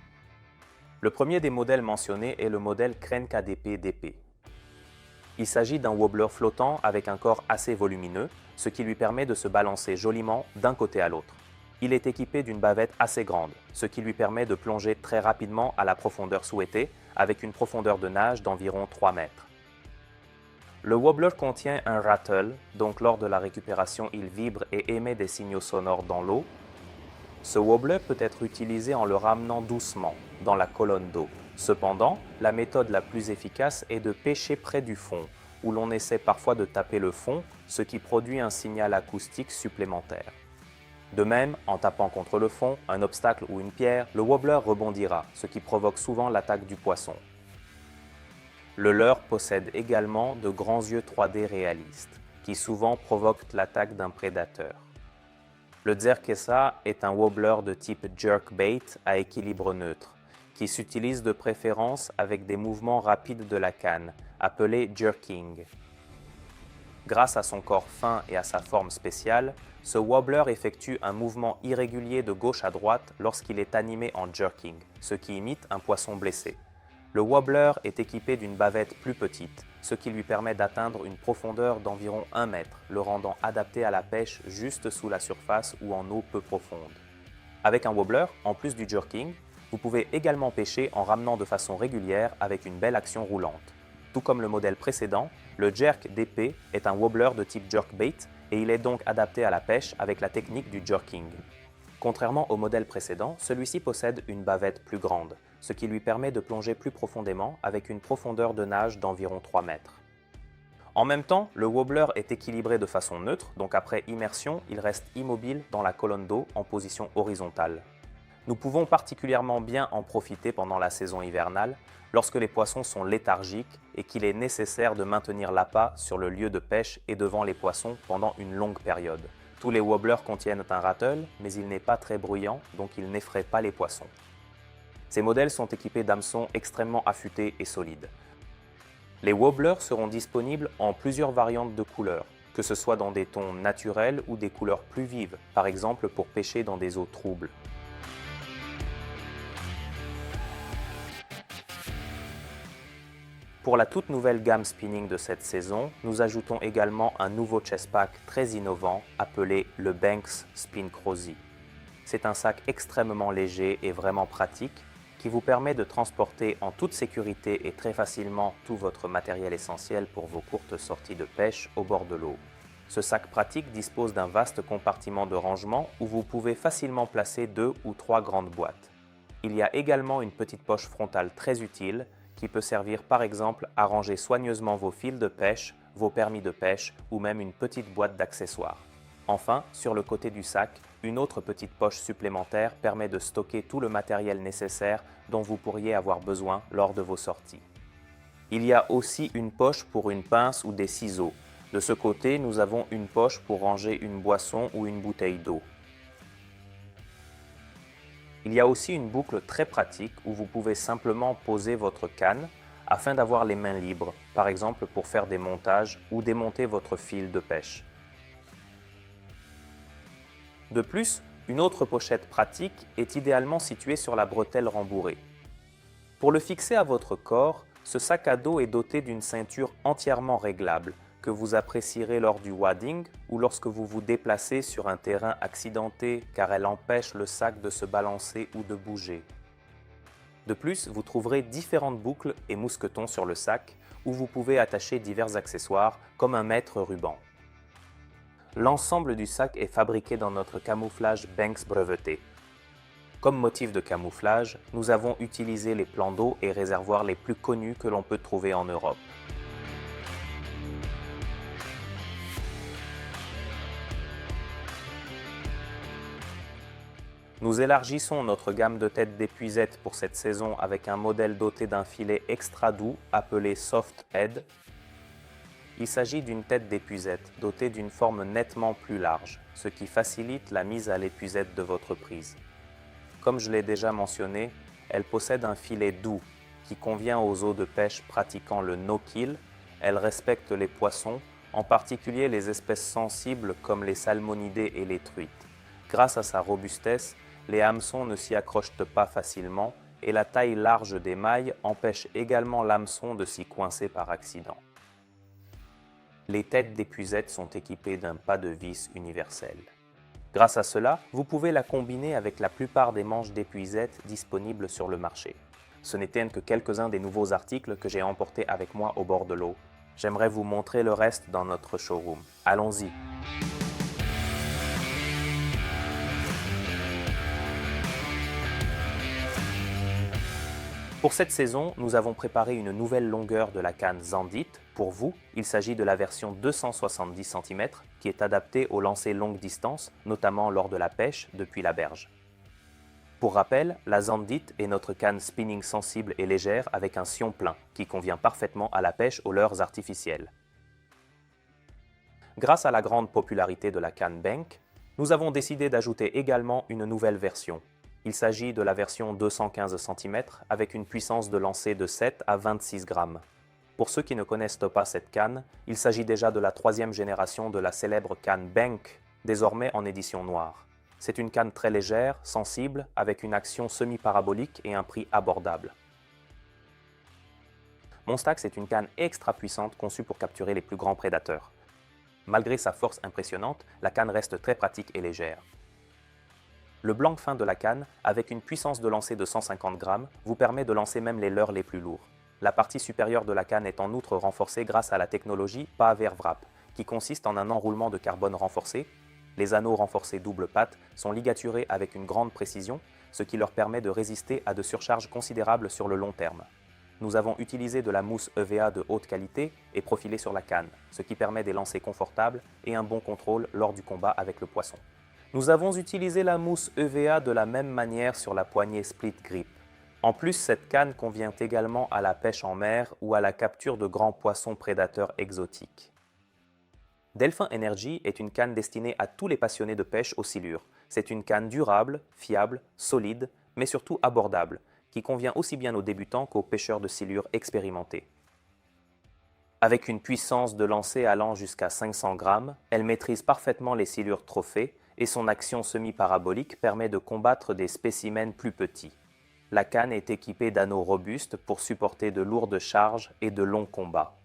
[SPEAKER 2] Le premier des modèles mentionnés est le modèle Crane KDP DP. Il s'agit d'un wobbler flottant avec un corps assez volumineux, ce qui lui permet de se balancer joliment d'un côté à l'autre. Il est équipé d'une bavette assez grande, ce qui lui permet de plonger très rapidement à la profondeur souhaitée, avec une profondeur de nage d'environ 3 mètres. Le wobbler contient un rattle, donc lors de la récupération il vibre et émet des signaux sonores dans l'eau. Ce wobbler peut être utilisé en le ramenant doucement, dans la colonne d'eau. Cependant, la méthode la plus efficace est de pêcher près du fond, où l'on essaie parfois de taper le fond, ce qui produit un signal acoustique supplémentaire. De même, en tapant contre le fond, un obstacle ou une pierre, le wobbler rebondira, ce qui provoque souvent l'attaque du poisson. Le leurre possède également de grands yeux 3D réalistes, qui souvent provoquent l'attaque d'un prédateur. Le Zerkessa est un wobbler de type jerkbait à équilibre neutre, qui s'utilise de préférence avec des mouvements rapides de la canne, appelés jerking. Grâce à son corps fin et à sa forme spéciale, ce wobbler effectue un mouvement irrégulier de gauche à droite lorsqu'il est animé en jerking, ce qui imite un poisson blessé. Le wobbler est équipé d'une bavette plus petite, ce qui lui permet d'atteindre une profondeur d'environ 1 mètre, le rendant adapté à la pêche juste sous la surface ou en eau peu profonde. Avec un wobbler, en plus du jerking, vous pouvez également pêcher en ramenant de façon régulière avec une belle action roulante. Tout comme le modèle précédent, le Jerk DP est un wobbler de type jerkbait et il est donc adapté à la pêche avec la technique du jerking. Contrairement au modèle précédent, celui-ci possède une bavette plus grande, ce qui lui permet de plonger plus profondément avec une profondeur de nage d'environ 3 mètres. En même temps, le wobbler est équilibré de façon neutre, donc après immersion, il reste immobile dans la colonne d'eau en position horizontale. Nous pouvons particulièrement bien en profiter pendant la saison hivernale, lorsque les poissons sont léthargiques et qu'il est nécessaire de maintenir l'appât sur le lieu de pêche et devant les poissons pendant une longue période. Tous les wobblers contiennent un rattle, mais il n'est pas très bruyant, donc il n'effraie pas les poissons. Ces modèles sont équipés d'hameçons extrêmement affûtés et solides. Les wobblers seront disponibles en plusieurs variantes de couleurs, que ce soit dans des tons naturels ou des couleurs plus vives, par exemple pour pêcher dans des eaux troubles. Pour la toute nouvelle gamme spinning de cette saison, nous ajoutons également un nouveau chest pack très innovant appelé le Banks Spin Crazy. C'est un sac extrêmement léger et vraiment pratique qui vous permet de transporter en toute sécurité et très facilement tout votre matériel essentiel pour vos courtes sorties de pêche au bord de l'eau. Ce sac pratique dispose d'un vaste compartiment de rangement où vous pouvez facilement placer 2 ou 3 grandes boîtes. Il y a également une petite poche frontale très utile qui peut servir par exemple à ranger soigneusement vos fils de pêche, vos permis de pêche ou même une petite boîte d'accessoires. Enfin, sur le côté du sac, une autre petite poche supplémentaire permet de stocker tout le matériel nécessaire dont vous pourriez avoir besoin lors de vos sorties. Il y a aussi une poche pour une pince ou des ciseaux. De ce côté, nous avons une poche pour ranger une boisson ou une bouteille d'eau. Il y a aussi une boucle très pratique où vous pouvez simplement poser votre canne afin d'avoir les mains libres, par exemple pour faire des montages ou démonter votre fil de pêche. De plus, une autre pochette pratique est idéalement située sur la bretelle rembourrée. Pour le fixer à votre corps, ce sac à dos est doté d'une ceinture entièrement réglable que vous apprécierez lors du wading ou lorsque vous vous déplacez sur un terrain accidenté car elle empêche le sac de se balancer ou de bouger. De plus, vous trouverez différentes boucles et mousquetons sur le sac où vous pouvez attacher divers accessoires comme un mètre ruban. L'ensemble du sac est fabriqué dans notre camouflage Banks breveté. Comme motif de camouflage, nous avons utilisé les plans d'eau et réservoirs les plus connus que l'on peut trouver en Europe. Nous élargissons notre gamme de têtes d'épuisette pour cette saison avec un modèle doté d'un filet extra doux appelé Soft Head. Il s'agit d'une tête d'épuisette dotée d'une forme nettement plus large, ce qui facilite la mise à l'épuisette de votre prise. Comme je l'ai déjà mentionné, elle possède un filet doux qui convient aux eaux de pêche pratiquant le no-kill. Elle respecte les poissons, en particulier les espèces sensibles comme les salmonidés et les truites. Grâce à sa robustesse, les hameçons ne s'y accrochent pas facilement et la taille large des mailles empêche également l'hameçon de s'y coincer par accident. Les têtes d'épuisette sont équipées d'un pas de vis universel. Grâce à cela, vous pouvez la combiner avec la plupart des manches d'épuisette disponibles sur le marché. Ce n'étaient que quelques-uns des nouveaux articles que j'ai emportés avec moi au bord de l'eau. J'aimerais vous montrer le reste dans notre showroom. Allons-y! Pour cette saison, nous avons préparé une nouvelle longueur de la canne Zandit. Pour vous, il s'agit de la version 270 cm qui est adaptée aux lancers longue distance, notamment lors de la pêche depuis la berge. Pour rappel, la Zandit est notre canne spinning sensible et légère avec un sion plein qui convient parfaitement à la pêche aux leurres artificielles. Grâce à la grande popularité de la canne Bank, nous avons décidé d'ajouter également une nouvelle version. Il s'agit de la version 215 cm avec une puissance de lancer de 7 à 26 grammes. Pour ceux qui ne connaissent pas cette canne, il s'agit déjà de la troisième génération de la célèbre canne Bank, désormais en édition noire. C'est une canne très légère, sensible, avec une action semi-parabolique et un prix abordable. Monstax est une canne extra puissante conçue pour capturer les plus grands prédateurs. Malgré sa force impressionnante, la canne reste très pratique et légère. Le blanc fin de la canne, avec une puissance de lancer de 150 grammes, vous permet de lancer même les leurres les plus lourds. La partie supérieure de la canne est en outre renforcée grâce à la technologie PAVER-WRAP, qui consiste en un enroulement de carbone renforcé. Les anneaux renforcés double patte sont ligaturés avec une grande précision, ce qui leur permet de résister à de surcharges considérables sur le long terme. Nous avons utilisé de la mousse EVA de haute qualité et profilée sur la canne, ce qui permet des lancers confortables et un bon contrôle lors du combat avec le poisson. Nous avons utilisé la mousse EVA de la même manière sur la poignée Split Grip. En plus, cette canne convient également à la pêche en mer ou à la capture de grands poissons prédateurs exotiques. Delphin Energy est une canne destinée à tous les passionnés de pêche aux silures. C'est une canne durable, fiable, solide, mais surtout abordable, qui convient aussi bien aux débutants qu'aux pêcheurs de silures expérimentés. Avec une puissance de lancer allant jusqu'à 500 grammes, elle maîtrise parfaitement les silures trophées et son action semi-parabolique permet de combattre des spécimens plus petits. La canne est équipée d'anneaux robustes pour supporter de lourdes charges et de longs combats.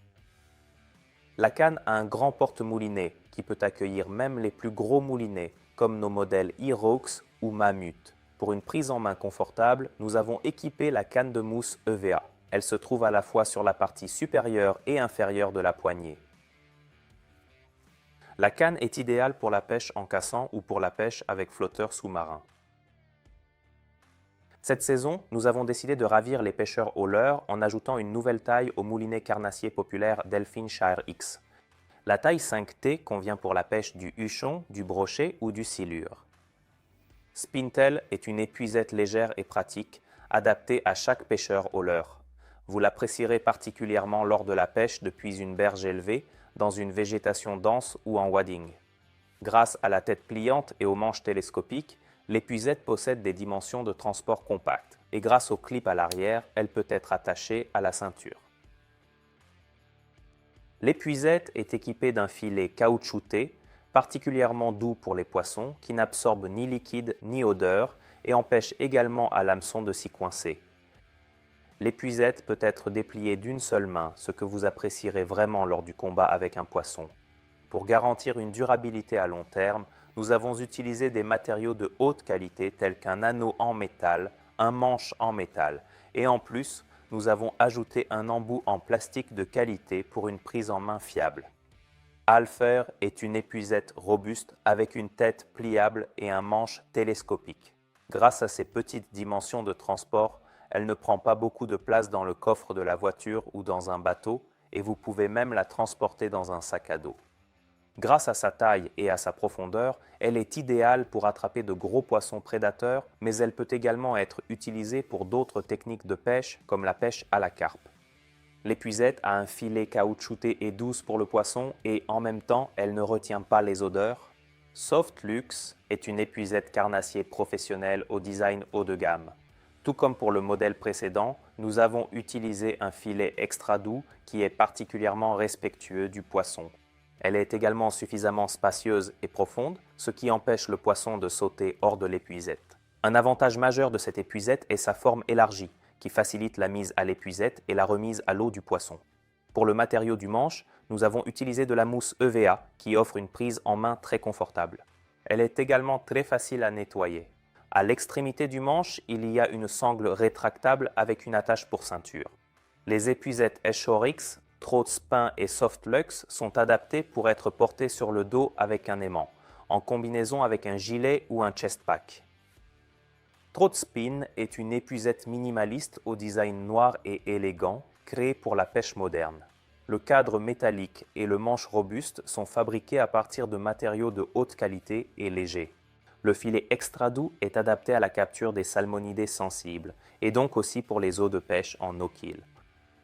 [SPEAKER 2] La canne a un grand porte-moulinet qui peut accueillir même les plus gros moulinets, comme nos modèles Herox ou Mammut. Pour une prise en main confortable, nous avons équipé la canne de mousse EVA. Elle se trouve à la fois sur la partie supérieure et inférieure de la poignée. La canne est idéale pour la pêche en cassant ou pour la pêche avec flotteur sous-marin. Cette saison, nous avons décidé de ravir les pêcheurs au leurre en ajoutant une nouvelle taille au moulinet carnassier populaire Delfineshire X. La taille 5T convient pour la pêche du huchon, du brochet ou du silure. Spintail est une épuisette légère et pratique, adaptée à chaque pêcheur au leurre. Vous l'apprécierez particulièrement lors de la pêche depuis une berge élevée, dans une végétation dense ou en wading. Grâce à la tête pliante et aux manches télescopiques, l'épuisette possède des dimensions de transport compactes et grâce au clip à l'arrière, elle peut être attachée à la ceinture. L'épuisette est équipée d'un filet caoutchouté, particulièrement doux pour les poissons, qui n'absorbe ni liquide ni odeur et empêche également à l'hameçon de s'y coincer. L'épuisette peut être dépliée d'une seule main, ce que vous apprécierez vraiment lors du combat avec un poisson. Pour garantir une durabilité à long terme, nous avons utilisé des matériaux de haute qualité tels qu'un anneau en métal, un manche en métal et en plus, nous avons ajouté un embout en plastique de qualité pour une prise en main fiable. Alfer est une épuisette robuste avec une tête pliable et un manche télescopique. Grâce à ses petites dimensions de transport, elle ne prend pas beaucoup de place dans le coffre de la voiture ou dans un bateau et vous pouvez même la transporter dans un sac à dos. Grâce à sa taille et à sa profondeur, elle est idéale pour attraper de gros poissons prédateurs, mais elle peut également être utilisée pour d'autres techniques de pêche, comme la pêche à la carpe. L'épuisette a un filet caoutchouté et douce pour le poisson et en même temps, elle ne retient pas les odeurs. Softlux est une épuisette carnassier professionnelle au design haut de gamme. Tout comme pour le modèle précédent, nous avons utilisé un filet extra doux qui est particulièrement respectueux du poisson. Elle est également suffisamment spacieuse et profonde, ce qui empêche le poisson de sauter hors de l'épuisette. Un avantage majeur de cette épuisette est sa forme élargie, qui facilite la mise à l'épuisette et la remise à l'eau du poisson. Pour le matériau du manche, nous avons utilisé de la mousse EVA, qui offre une prise en main très confortable. Elle est également très facile à nettoyer. À l'extrémité du manche, il y a une sangle rétractable avec une attache pour ceinture. Les épuisettes Eschorix, Troutspin et Softlux sont adaptés pour être portés sur le dos avec un aimant, en combinaison avec un gilet ou un chestpack. Troutspin est une épuisette minimaliste au design noir et élégant, créée pour la pêche moderne. Le cadre métallique et le manche robuste sont fabriqués à partir de matériaux de haute qualité et légers. Le filet extra doux est adapté à la capture des salmonidés sensibles et donc aussi pour les eaux de pêche en no-kill.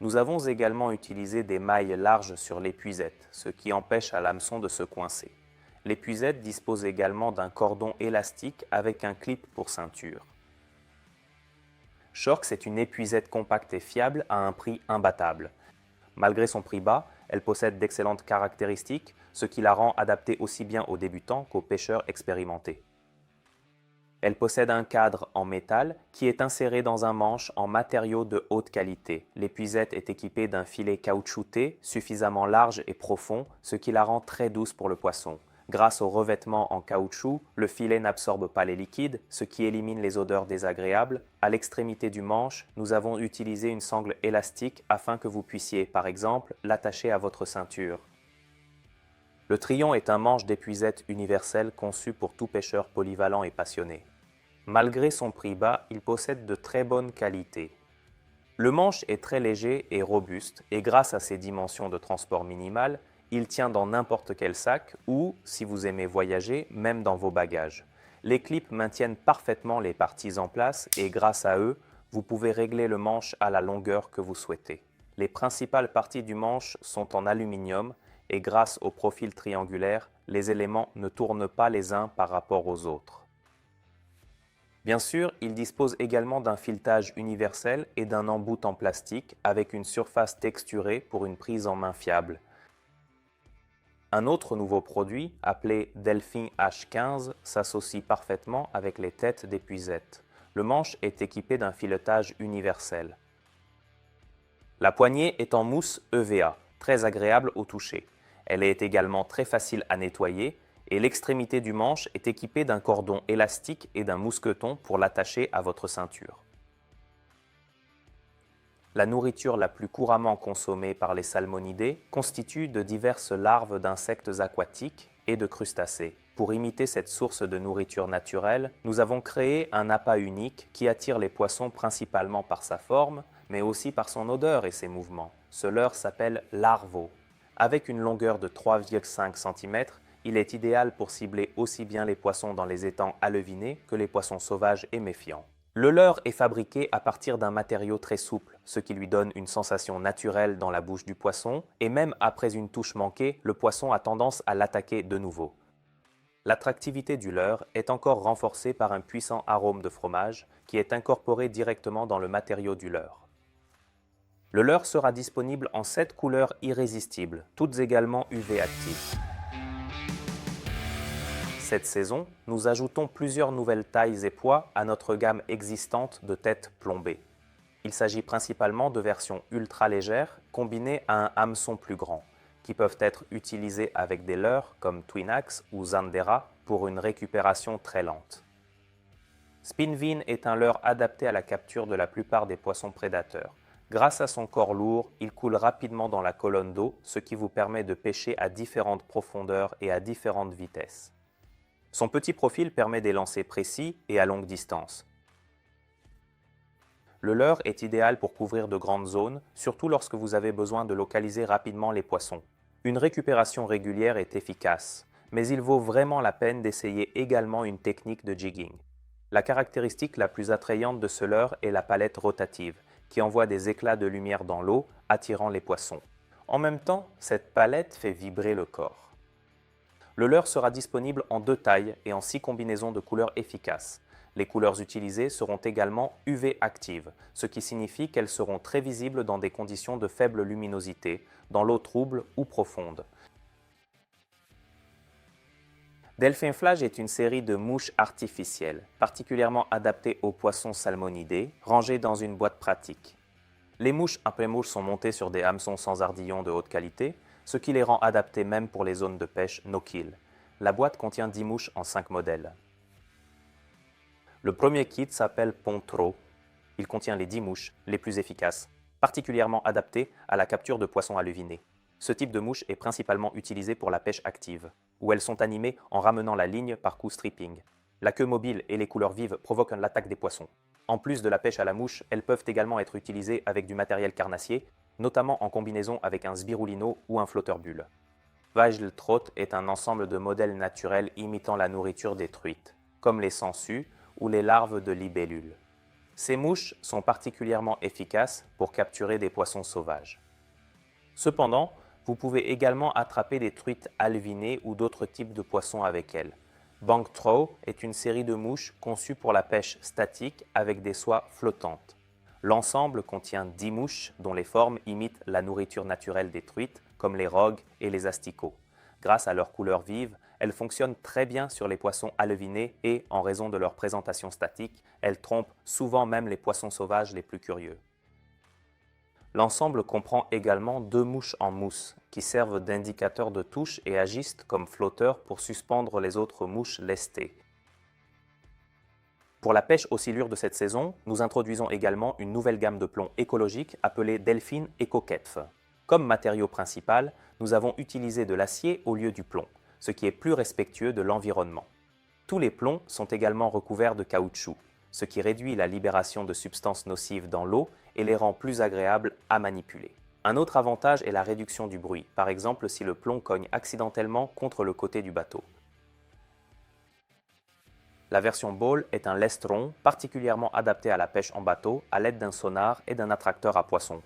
[SPEAKER 2] Nous avons également utilisé des mailles larges sur l'épuisette, ce qui empêche à l'hameçon de se coincer. L'épuisette dispose également d'un cordon élastique avec un clip pour ceinture. Shorks est une épuisette compacte et fiable à un prix imbattable. Malgré son prix bas, elle possède d'excellentes caractéristiques, ce qui la rend adaptée aussi bien aux débutants qu'aux pêcheurs expérimentés. Elle possède un cadre en métal qui est inséré dans un manche en matériaux de haute qualité. L'épuisette est équipée d'un filet caoutchouté suffisamment large et profond, ce qui la rend très douce pour le poisson. Grâce au revêtement en caoutchouc, le filet n'absorbe pas les liquides, ce qui élimine les odeurs désagréables. À l'extrémité du manche, nous avons utilisé une sangle élastique afin que vous puissiez, par exemple, l'attacher à votre ceinture. Le Trion est un manche d'épuisette universel conçu pour tout pêcheur polyvalent et passionné. Malgré son prix bas, il possède de très bonnes qualités. Le manche est très léger et robuste et grâce à ses dimensions de transport minimales, il tient dans n'importe quel sac ou, si vous aimez voyager, même dans vos bagages. Les clips maintiennent parfaitement les parties en place et grâce à eux, vous pouvez régler le manche à la longueur que vous souhaitez. Les principales parties du manche sont en aluminium et grâce au profil triangulaire, les éléments ne tournent pas les uns par rapport aux autres. Bien sûr, il dispose également d'un filetage universel et d'un embout en plastique avec une surface texturée pour une prise en main fiable. Un autre nouveau produit, appelé Delfin H15, s'associe parfaitement avec les têtes d'épuisette. Le manche est équipé d'un filetage universel. La poignée est en mousse EVA, très agréable au toucher. Elle est également très facile à nettoyer et l'extrémité du manche est équipée d'un cordon élastique et d'un mousqueton pour l'attacher à votre ceinture. La nourriture la plus couramment consommée par les salmonidés constitue de diverses larves d'insectes aquatiques et de crustacés. Pour imiter cette source de nourriture naturelle, nous avons créé un appât unique qui attire les poissons principalement par sa forme, mais aussi par son odeur et ses mouvements. Ce leurre s'appelle larveau. Avec une longueur de 3,5 cm, il est idéal pour cibler aussi bien les poissons dans les étangs alevinés que les poissons sauvages et méfiants. Le leurre est fabriqué à partir d'un matériau très souple, ce qui lui donne une sensation naturelle dans la bouche du poisson, et même après une touche manquée, le poisson a tendance à l'attaquer de nouveau. L'attractivité du leurre est encore renforcée par un puissant arôme de fromage qui est incorporé directement dans le matériau du leurre. Le leurre sera disponible en 7 couleurs irrésistibles, toutes également UV actives. Cette saison, nous ajoutons plusieurs nouvelles tailles et poids à notre gamme existante de têtes plombées. Il s'agit principalement de versions ultra légères combinées à un hameçon plus grand, qui peuvent être utilisées avec des leurres comme Twinax ou Zandera pour une récupération très lente. Spinvin est un leurre adapté à la capture de la plupart des poissons prédateurs. Grâce à son corps lourd, il coule rapidement dans la colonne d'eau, ce qui vous permet de pêcher à différentes profondeurs et à différentes vitesses. Son petit profil permet des lancers précis et à longue distance. Le leurre est idéal pour couvrir de grandes zones, surtout lorsque vous avez besoin de localiser rapidement les poissons. Une récupération régulière est efficace, mais il vaut vraiment la peine d'essayer également une technique de jigging. La caractéristique la plus attrayante de ce leurre est la palette rotative, qui envoie des éclats de lumière dans l'eau, attirant les poissons. En même temps, cette palette fait vibrer le corps. Le leurre sera disponible en 2 tailles et en 6 combinaisons de couleurs efficaces. Les couleurs utilisées seront également UV actives, ce qui signifie qu'elles seront très visibles dans des conditions de faible luminosité, dans l'eau trouble ou profonde. Delphin Flash est une série de mouches artificielles, particulièrement adaptées aux poissons salmonidés, rangées dans une boîte pratique. Les mouches après-mouches sont montées sur des hameçons sans ardillons de haute qualité, ce qui les rend adaptés même pour les zones de pêche no-kill. La boîte contient 10 mouches en 5 modèles. Le premier kit s'appelle Pontro. Il contient les 10 mouches les plus efficaces, particulièrement adaptées à la capture de poissons alevinés. Ce type de mouche est principalement utilisé pour la pêche active, où elles sont animées en ramenant la ligne par coup stripping. La queue mobile et les couleurs vives provoquent l'attaque des poissons. En plus de la pêche à la mouche, elles peuvent également être utilisées avec du matériel carnassier, notamment en combinaison avec un spirulino ou un flotteur-bulle. Weichseltrott est un ensemble de modèles naturels imitant la nourriture des truites, comme les sangsues ou les larves de libellules. Ces mouches sont particulièrement efficaces pour capturer des poissons sauvages. Cependant, vous pouvez également attraper des truites alvinées ou d'autres types de poissons avec elles. Banktrow est une série de mouches conçues pour la pêche statique avec des soies flottantes. L'ensemble contient 10 mouches dont les formes imitent la nourriture naturelle des truites, comme les rogues et les asticots. Grâce à leur couleur vive, elles fonctionnent très bien sur les poissons alevinés et, en raison de leur présentation statique, elles trompent souvent même les poissons sauvages les plus curieux. L'ensemble comprend également 2 mouches en mousse, qui servent d'indicateurs de touche et agissent comme flotteurs pour suspendre les autres mouches lestées. Pour la pêche aux silures de cette saison, nous introduisons également une nouvelle gamme de plombs écologiques appelée Delphin EcoKetf. Comme matériau principal, nous avons utilisé de l'acier au lieu du plomb, ce qui est plus respectueux de l'environnement. Tous les plombs sont également recouverts de caoutchouc, ce qui réduit la libération de substances nocives dans l'eau et les rend plus agréables à manipuler. Un autre avantage est la réduction du bruit, par exemple si le plomb cogne accidentellement contre le côté du bateau. La version Ball est un lestron particulièrement adapté à la pêche en bateau à l'aide d'un sonar et d'un attracteur à poissons.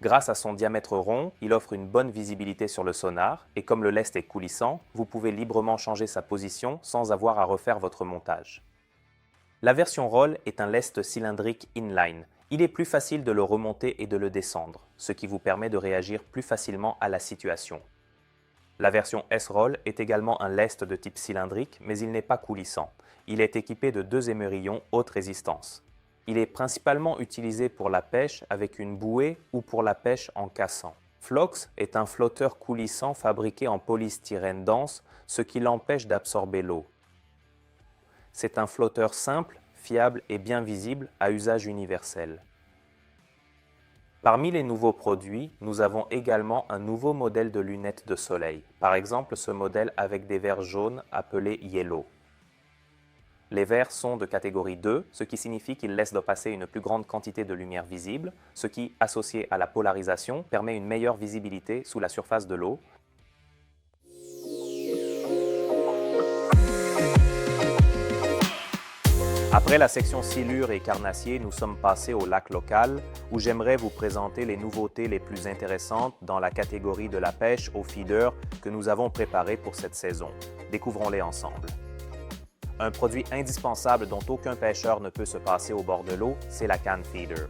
[SPEAKER 2] Grâce à son diamètre rond, il offre une bonne visibilité sur le sonar et comme le lest est coulissant, vous pouvez librement changer sa position sans avoir à refaire votre montage. La version Roll est un lest cylindrique inline. Il est plus facile de le remonter et de le descendre, ce qui vous permet de réagir plus facilement à la situation. La version S-Roll est également un lest de type cylindrique, mais il n'est pas coulissant. Il est équipé de 2 émerillons haute résistance. Il est principalement utilisé pour la pêche avec une bouée ou pour la pêche en cassant. Flox est un flotteur coulissant fabriqué en polystyrène dense, ce qui l'empêche d'absorber l'eau. C'est un flotteur simple, fiable et bien visible à usage universel. Parmi les nouveaux produits, nous avons également un nouveau modèle de lunettes de soleil, par exemple ce modèle avec des verres jaunes appelés Yellow. Les verres sont de catégorie 2, ce qui signifie qu'ils laissent passer une plus grande quantité de lumière visible, ce qui, associé à la polarisation, permet une meilleure visibilité sous la surface de l'eau. Après la section silure et carnassier, nous sommes passés au lac local, où j'aimerais vous présenter les nouveautés les plus intéressantes dans la catégorie de la pêche au feeder que nous avons préparé pour cette saison. Découvrons-les ensemble. Un produit indispensable dont aucun pêcheur ne peut se passer au bord de l'eau, c'est la canne feeder.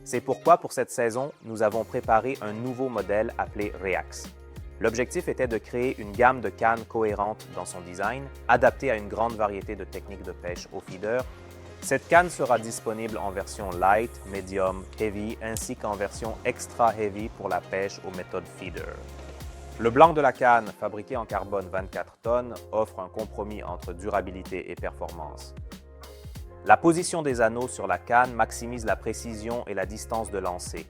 [SPEAKER 2] C'est pourquoi pour cette saison, nous avons préparé un nouveau modèle appelé Reax. L'objectif était de créer une gamme de cannes cohérente dans son design, adaptée à une grande variété de techniques de pêche au feeder. Cette canne sera disponible en version light, medium, heavy, ainsi qu'en version extra heavy pour la pêche aux méthodes feeder. Le blanc de la canne, fabriqué en carbone 24 tonnes, offre un compromis entre durabilité et performance. La position des anneaux sur la canne maximise la précision et la distance de lancer.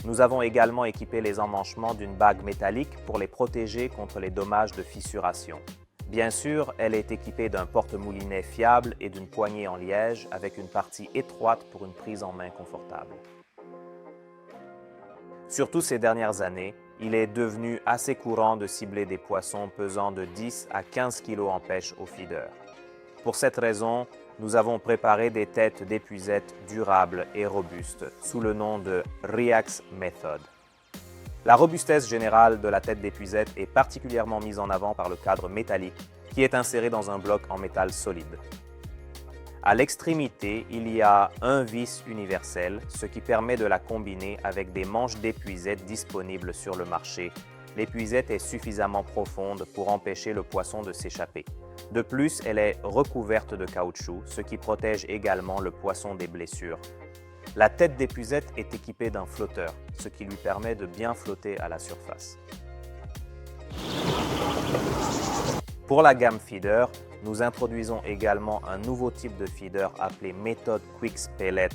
[SPEAKER 2] Nous avons également équipé les emmanchements d'une bague métallique pour les protéger contre les dommages de fissuration. Bien sûr, elle est équipée d'un porte-moulinet fiable et d'une poignée en liège avec une partie étroite pour une prise en main confortable. Surtout ces dernières années, il est devenu assez courant de cibler des poissons pesant de 10 à 15 kg en pêche au feeder. Pour cette raison, nous avons préparé des têtes d'épuisette durables et robustes sous le nom de Reax Method. La robustesse générale de la tête d'épuisette est particulièrement mise en avant par le cadre métallique qui est inséré dans un bloc en métal solide. À l'extrémité, il y a un vis universel, ce qui permet de la combiner avec des manches d'épuisette disponibles sur le marché. L'épuisette est suffisamment profonde pour empêcher le poisson de s'échapper. De plus, elle est recouverte de caoutchouc, ce qui protège également le poisson des blessures. La tête d'épuisette est équipée d'un flotteur, ce qui lui permet de bien flotter à la surface. Pour la gamme feeder, nous introduisons également un nouveau type de feeder appelé Method Quicks Pellet.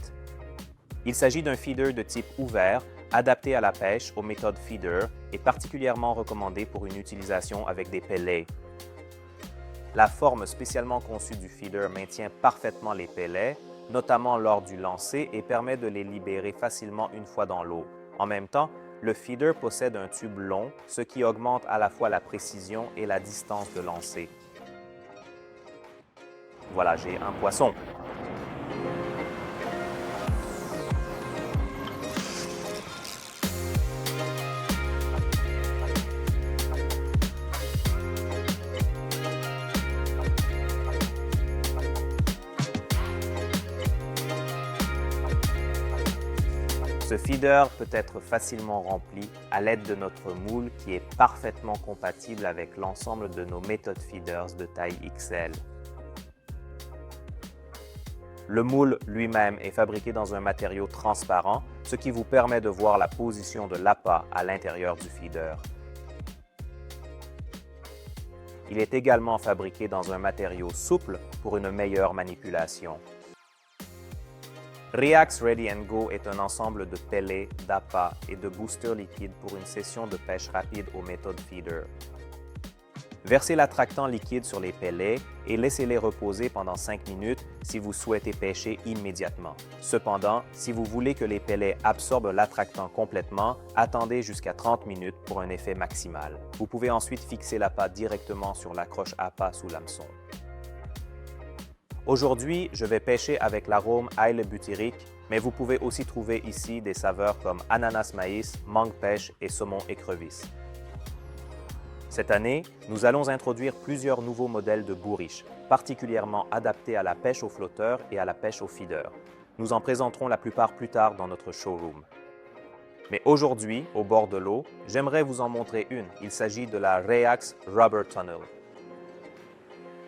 [SPEAKER 2] Il s'agit d'un feeder de type ouvert, adapté à la pêche aux méthodes feeder et particulièrement recommandé pour une utilisation avec des pellets. La forme spécialement conçue du feeder maintient parfaitement les pellets, notamment lors du lancer, et permet de les libérer facilement une fois dans l'eau. En même temps, le feeder possède un tube long, ce qui augmente à la fois la précision et la distance de lancer. Voilà, j'ai un poisson. Ce feeder peut être facilement rempli à l'aide de notre moule qui est parfaitement compatible avec l'ensemble de nos méthodes feeders de taille XL. Le moule lui-même est fabriqué dans un matériau transparent, ce qui vous permet de voir la position de l'appât à l'intérieur du feeder. Il est également fabriqué dans un matériau souple pour une meilleure manipulation. Reax Ready & Go est un ensemble de pellets, d'appâts et de boosters liquides pour une session de pêche rapide aux méthodes feeder. Versez l'attractant liquide sur les pellets et laissez-les reposer pendant 5 minutes si vous souhaitez pêcher immédiatement. Cependant, si vous voulez que les pellets absorbent l'attractant complètement, attendez jusqu'à 30 minutes pour un effet maximal. Vous pouvez ensuite fixer l'appât directement sur l'accroche appât sous l'hameçon. Aujourd'hui, je vais pêcher avec l'arôme ail butyrique, mais vous pouvez aussi trouver ici des saveurs comme ananas maïs, mangue pêche et saumon écrevisse. Cette année, nous allons introduire plusieurs nouveaux modèles de bourriches, particulièrement adaptés à la pêche au flotteur et à la pêche au feeder. Nous en présenterons la plupart plus tard dans notre showroom. Mais aujourd'hui, au bord de l'eau, j'aimerais vous en montrer une. Il s'agit de la Reax Rubber Tunnel.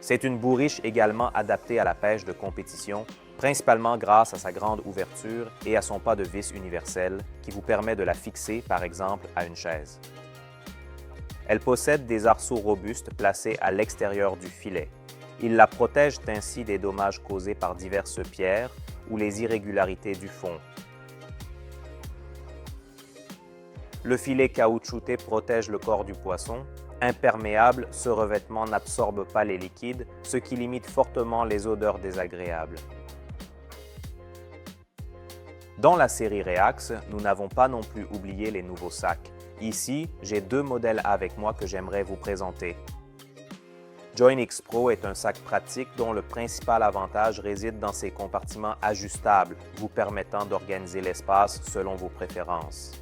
[SPEAKER 2] C'est une bourriche également adaptée à la pêche de compétition, principalement grâce à sa grande ouverture et à son pas de vis universel qui vous permet de la fixer, par exemple, à une chaise. Elle possède des arceaux robustes placés à l'extérieur du filet. Ils la protègent ainsi des dommages causés par diverses pierres ou les irrégularités du fond. Le filet caoutchouté protège le corps du poisson. Imperméable, ce revêtement n'absorbe pas les liquides, ce qui limite fortement les odeurs désagréables. Dans la série Reax, nous n'avons pas non plus oublié les nouveaux sacs. Ici, j'ai deux modèles avec moi que j'aimerais vous présenter. Join X Pro est un sac pratique dont le principal avantage réside dans ses compartiments ajustables, vous permettant d'organiser l'espace selon vos préférences.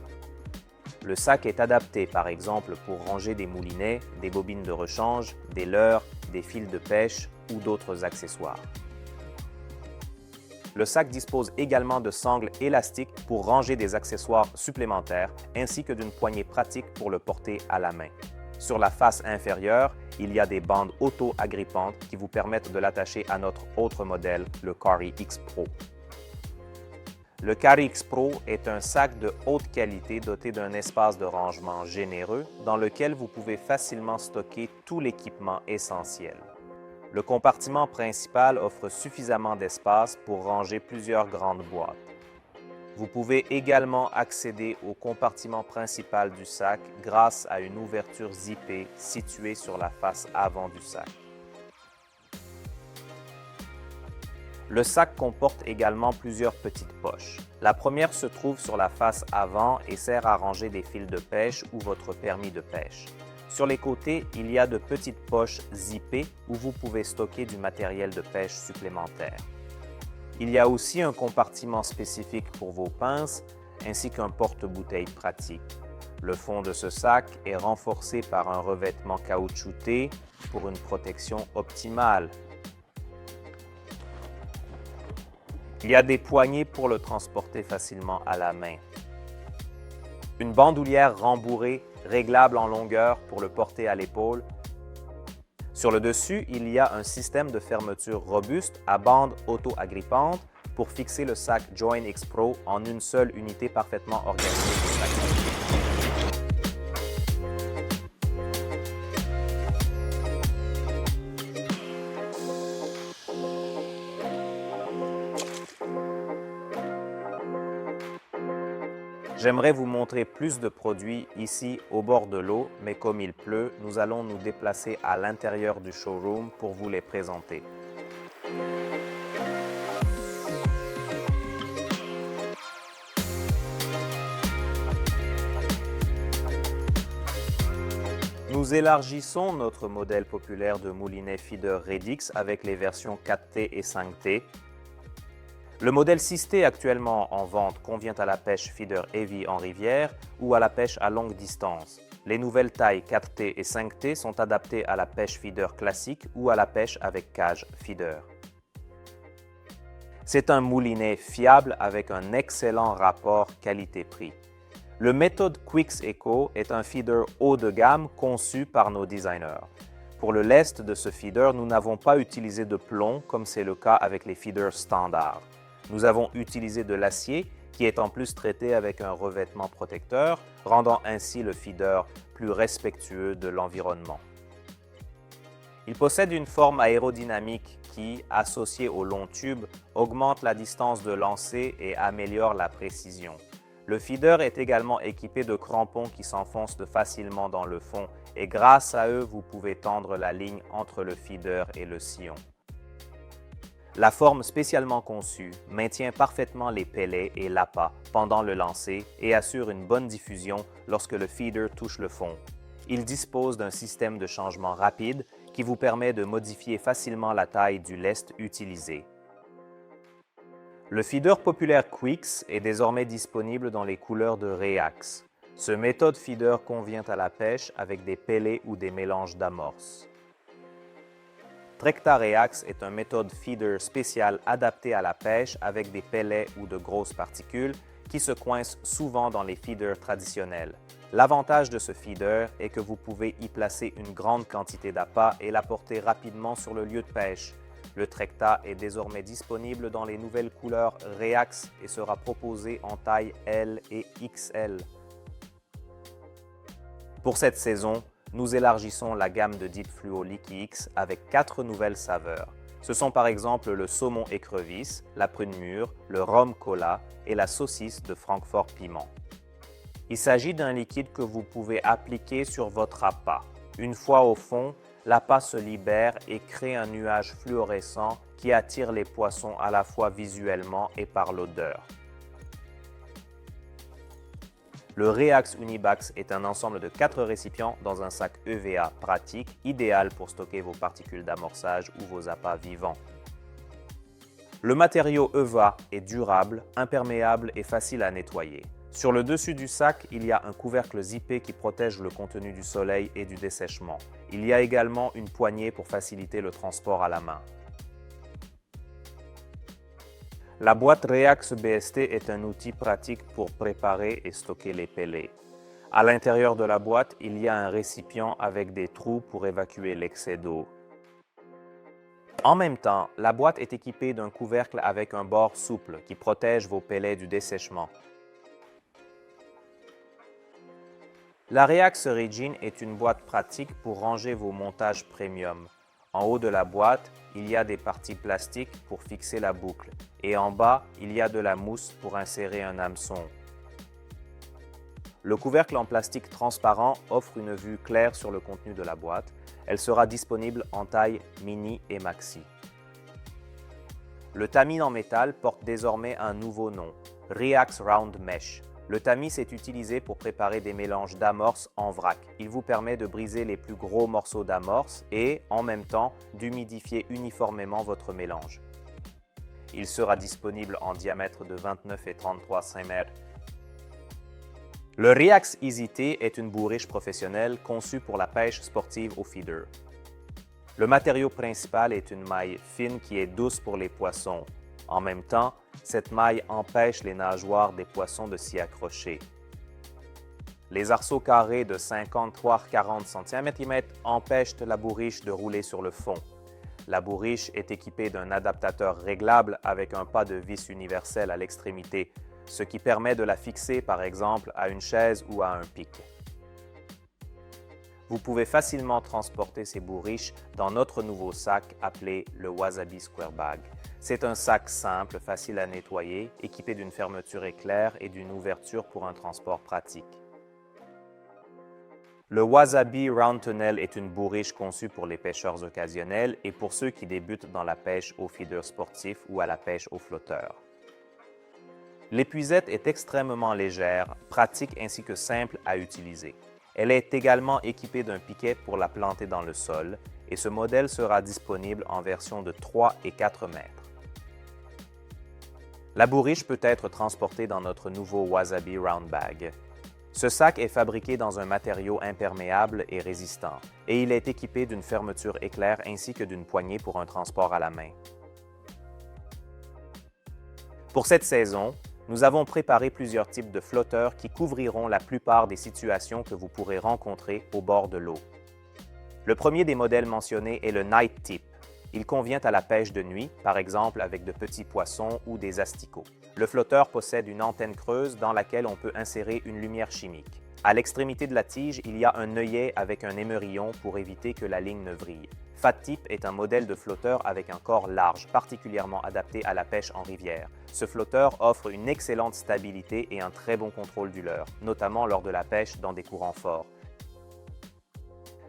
[SPEAKER 2] Le sac est adapté par exemple pour ranger des moulinets, des bobines de rechange, des leurres, des fils de pêche ou d'autres accessoires. Le sac dispose également de sangles élastiques pour ranger des accessoires supplémentaires ainsi que d'une poignée pratique pour le porter à la main. Sur la face inférieure, il y a des bandes auto-agrippantes qui vous permettent de l'attacher à notre autre modèle, le Kari X Pro. Le Kari X Pro est un sac de haute qualité doté d'un espace de rangement généreux dans lequel vous pouvez facilement stocker tout l'équipement essentiel. Le compartiment principal offre suffisamment d'espace pour ranger plusieurs grandes boîtes. Vous pouvez également accéder au compartiment principal du sac grâce à une ouverture zippée située sur la face avant du sac. Le sac comporte également plusieurs petites poches. La première se trouve sur la face avant et sert à ranger des fils de pêche ou votre permis de pêche. Sur les côtés, il y a de petites poches zippées où vous pouvez stocker du matériel de pêche supplémentaire. Il y a aussi un compartiment spécifique pour vos pinces ainsi qu'un porte-bouteille pratique. Le fond de ce sac est renforcé par un revêtement caoutchouté pour une protection optimale. Il y a des poignées pour le transporter facilement à la main. Une bandoulière rembourrée réglable en longueur pour le porter à l'épaule. Sur le dessus, il y a un système de fermeture robuste à bande auto-agrippante pour fixer le sac Join X Pro en une seule unité parfaitement organisée de sac. J'aimerais vous montrer plus de produits ici au bord de l'eau, mais comme il pleut, nous allons nous déplacer à l'intérieur du showroom pour vous les présenter. Nous élargissons notre modèle populaire de moulinet feeder Redix avec les versions 4T et 5T. Le modèle 6T actuellement en vente convient à la pêche feeder heavy en rivière ou à la pêche à longue distance. Les nouvelles tailles 4T et 5T sont adaptées à la pêche feeder classique ou à la pêche avec cage feeder. C'est un moulinet fiable avec un excellent rapport qualité-prix. Le méthode Quix Eco est un feeder haut de gamme conçu par nos designers. Pour le lest de ce feeder, nous n'avons pas utilisé de plomb comme c'est le cas avec les feeders standards. Nous avons utilisé de l'acier qui est en plus traité avec un revêtement protecteur, rendant ainsi le feeder plus respectueux de l'environnement. Il possède une forme aérodynamique qui, associée au long tube, augmente la distance de lancer et améliore la précision. Le feeder est également équipé de crampons qui s'enfoncent facilement dans le fond et grâce à eux, vous pouvez tendre la ligne entre le feeder et le sillon. La forme spécialement conçue maintient parfaitement les pellets et l'appât pendant le lancer et assure une bonne diffusion lorsque le feeder touche le fond. Il dispose d'un système de changement rapide qui vous permet de modifier facilement la taille du lest utilisé. Le feeder populaire Quix est désormais disponible dans les couleurs de Reax. Ce méthode feeder convient à la pêche avec des pellets ou des mélanges d'amorces. Trecta Reax est un méthode feeder spécial adapté à la pêche avec des pellets ou de grosses particules qui se coince souvent dans les feeders traditionnels. L'avantage de ce feeder est que vous pouvez y placer une grande quantité d'appât et l'apporter rapidement sur le lieu de pêche. Le Trecta est désormais disponible dans les nouvelles couleurs Reax et sera proposé en taille L et XL. Pour cette saison, nous élargissons la gamme de Deep Fluo Liquid X avec 4 nouvelles saveurs. Ce sont par exemple le saumon écrevisse, la prune mûre, le rhum cola et la saucisse de Francfort piment. Il s'agit d'un liquide que vous pouvez appliquer sur votre appât. Une fois au fond, l'appât se libère et crée un nuage fluorescent qui attire les poissons à la fois visuellement et par l'odeur. Le Reax Unibax est un ensemble de 4 récipients dans un sac EVA pratique, idéal pour stocker vos particules d'amorçage ou vos appâts vivants. Le matériau EVA est durable, imperméable et facile à nettoyer. Sur le dessus du sac, il y a un couvercle zippé qui protège le contenu du soleil et du dessèchement. Il y a également une poignée pour faciliter le transport à la main. La boîte Reax BST est un outil pratique pour préparer et stocker les pellets. À l'intérieur de la boîte, il y a un récipient avec des trous pour évacuer l'excès d'eau. En même temps, la boîte est équipée d'un couvercle avec un bord souple qui protège vos pellets du dessèchement. La Reax Origin est une boîte pratique pour ranger vos montages premium. En haut de la boîte, il y a des parties plastiques pour fixer la boucle et en bas, il y a de la mousse pour insérer un hameçon. Le couvercle en plastique transparent offre une vue claire sur le contenu de la boîte. Elle sera disponible en taille mini et maxi. Le tamis en métal porte désormais un nouveau nom, Reax Round Mesh. Le tamis est utilisé pour préparer des mélanges d'amorces en vrac. Il vous permet de briser les plus gros morceaux d'amorce et, en même temps, d'humidifier uniformément votre mélange. Il sera disponible en diamètre de 29 et 33 cm. Le Reax Easy T est une bourriche professionnelle conçue pour la pêche sportive au feeder. Le matériau principal est une maille fine qui est douce pour les poissons. En même temps, cette maille empêche les nageoires des poissons de s'y accrocher. Les arceaux carrés de 53 à 40 cm empêchent la bourriche de rouler sur le fond. La bourriche est équipée d'un adaptateur réglable avec un pas de vis universel à l'extrémité, ce qui permet de la fixer par exemple à une chaise ou à un pic. Vous pouvez facilement transporter ces bourriches dans notre nouveau sac appelé le Wasabi Square Bag. C'est un sac simple, facile à nettoyer, équipé d'une fermeture éclair et d'une ouverture pour un transport pratique. Le Wasabi Round Tunnel est une bourriche conçue pour les pêcheurs occasionnels et pour ceux qui débutent dans la pêche au feeder sportif ou à la pêche au flotteur. L'épuisette est extrêmement légère, pratique ainsi que simple à utiliser. Elle est également équipée d'un piquet pour la planter dans le sol et ce modèle sera disponible en version de 3 et 4 mètres. La bourriche peut être transportée dans notre nouveau Wasabi Round Bag. Ce sac est fabriqué dans un matériau imperméable et résistant et il est équipé d'une fermeture éclair ainsi que d'une poignée pour un transport à la main. Pour cette saison, nous avons préparé plusieurs types de flotteurs qui couvriront la plupart des situations que vous pourrez rencontrer au bord de l'eau. Le premier des modèles mentionnés est le Night Tip. Il convient à la pêche de nuit, par exemple avec de petits poissons ou des asticots. Le flotteur possède une antenne creuse dans laquelle on peut insérer une lumière chimique. À l'extrémité de la tige, il y a un œillet avec un émerillon pour éviter que la ligne ne vrille. Fat Tip est un modèle de flotteur avec un corps large, particulièrement adapté à la pêche en rivière. Ce flotteur offre une excellente stabilité et un très bon contrôle du leurre, notamment lors de la pêche dans des courants forts.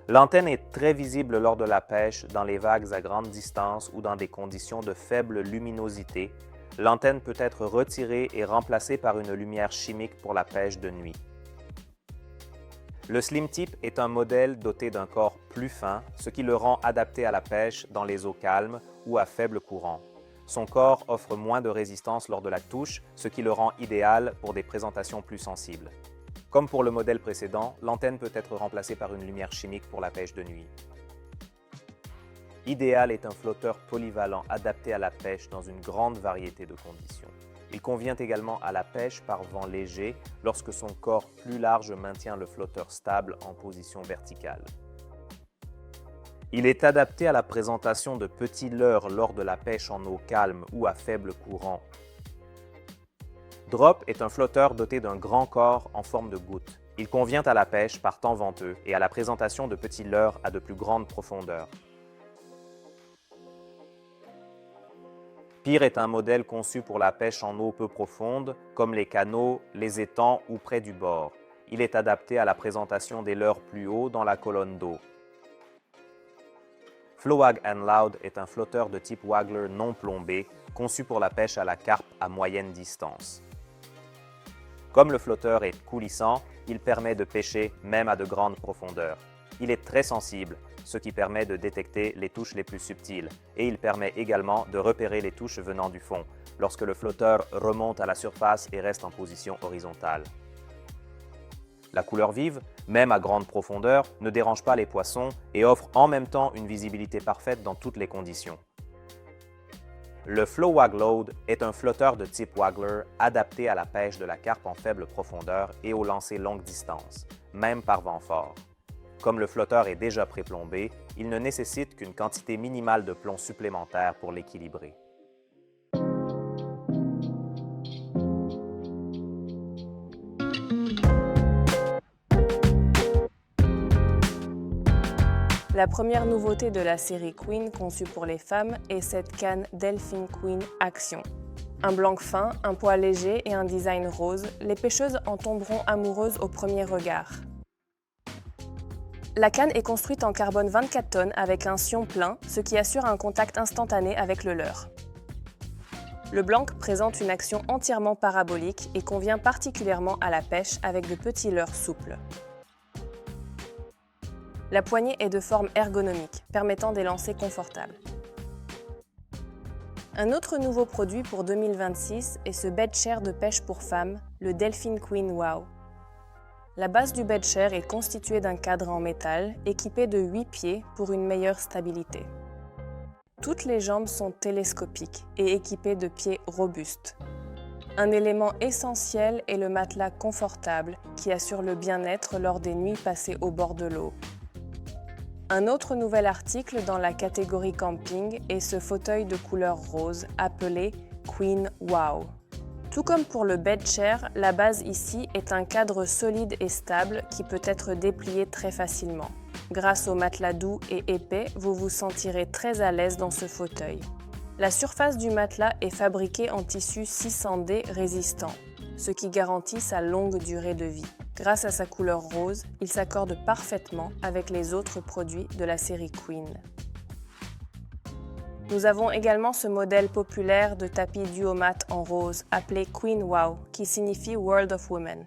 [SPEAKER 2] L'antenne est très visible lors de la pêche, dans les vagues à grande distance ou dans des conditions de faible luminosité. L'antenne peut être retirée et remplacée par une lumière chimique pour la pêche de nuit. Le Slim Tip est un modèle doté d'un corps plus fin, ce qui le rend adapté à la pêche dans les eaux calmes ou à faible courant. Son corps offre moins de résistance lors de la touche, ce qui le rend idéal pour des présentations plus sensibles. Comme pour le modèle précédent, l'antenne peut être remplacée par une lumière chimique pour la pêche de nuit. Ideal est un flotteur polyvalent adapté à la pêche dans une grande variété de conditions. Il convient également à la pêche par vent léger lorsque son corps plus large maintient le flotteur stable en position verticale. Il est adapté à la présentation de petits leurres lors de la pêche en eau calme ou à faible courant. Drop est un flotteur doté d'un grand corps en forme de goutte. Il convient à la pêche par temps venteux et à la présentation de petits leurres à de plus grandes profondeurs. Pier est un modèle conçu pour la pêche en eau peu profonde, comme les canaux, les étangs ou près du bord. Il est adapté à la présentation des leurres plus haut dans la colonne d'eau. Flowag & Loud est un flotteur de type waggler non plombé, conçu pour la pêche à la carpe à moyenne distance. Comme le flotteur est coulissant, il permet de pêcher même à de grandes profondeurs. Il est très sensible, ce qui permet de détecter les touches les plus subtiles, et il permet également de repérer les touches venant du fond, lorsque le flotteur remonte à la surface et reste en position horizontale. La couleur vive, même à grande profondeur, ne dérange pas les poissons et offre en même temps une visibilité parfaite dans toutes les conditions. Le Flowag Load est un flotteur de type waggler adapté à la pêche de la carpe en faible profondeur et au lancer longue distance, même par vent fort. Comme le flotteur est déjà pré-plombé, il ne nécessite qu'une quantité minimale de plomb supplémentaire pour l'équilibrer.
[SPEAKER 3] La première nouveauté de la série Queen conçue pour les femmes est cette canne Delphine Queen Action. Un blanc fin, un poids léger et un design rose, les pêcheuses en tomberont amoureuses au premier regard. La canne est construite en carbone 24 tonnes avec un sion plein, ce qui assure un contact instantané avec le leurre. Le blanc présente une action entièrement parabolique et convient particulièrement à la pêche avec de petits leurres souples. La poignée est de forme ergonomique, permettant des lancers confortables. Un autre nouveau produit pour 2026 est ce beddshare de pêche pour femmes, le Delphine Queen Wow. La base du beddshare est constituée d'un cadre en métal équipé de 8 pieds pour une meilleure stabilité. Toutes les jambes sont télescopiques et équipées de pieds robustes. Un élément essentiel est le matelas confortable qui assure le bien-être lors des nuits passées au bord de l'eau. Un autre nouvel article dans la catégorie camping est ce fauteuil de couleur rose appelé Queen Wow. Tout comme pour le beddshare, la base ici est un cadre solide et stable qui peut être déplié très facilement. Grâce au matelas doux et épais, vous vous sentirez très à l'aise dans ce fauteuil. La surface du matelas est fabriquée en tissu 600D résistant, ce qui garantit sa longue durée de vie. Grâce à sa couleur rose, il s'accorde parfaitement avec les autres produits de la série Queen. Nous avons également ce modèle populaire de tapis duomat en rose appelé Queen Wow, qui signifie World of Women.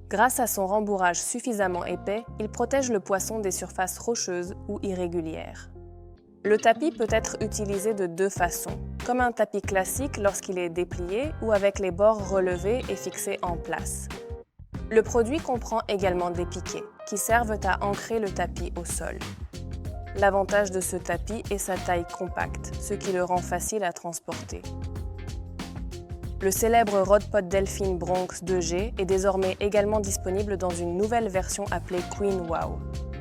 [SPEAKER 3] Grâce à son rembourrage suffisamment épais, il protège le poisson des surfaces rocheuses ou irrégulières. Le tapis peut être utilisé de deux façons, comme un tapis classique lorsqu'il est déplié ou avec les bords relevés et fixés en place. Le produit comprend également des piquets, qui servent à ancrer le tapis au sol. L'avantage de ce tapis est sa taille compacte, ce qui le rend facile à transporter. Le célèbre Rodpod Delphine Bronx 2G est désormais également disponible dans une nouvelle version appelée Queen Wow.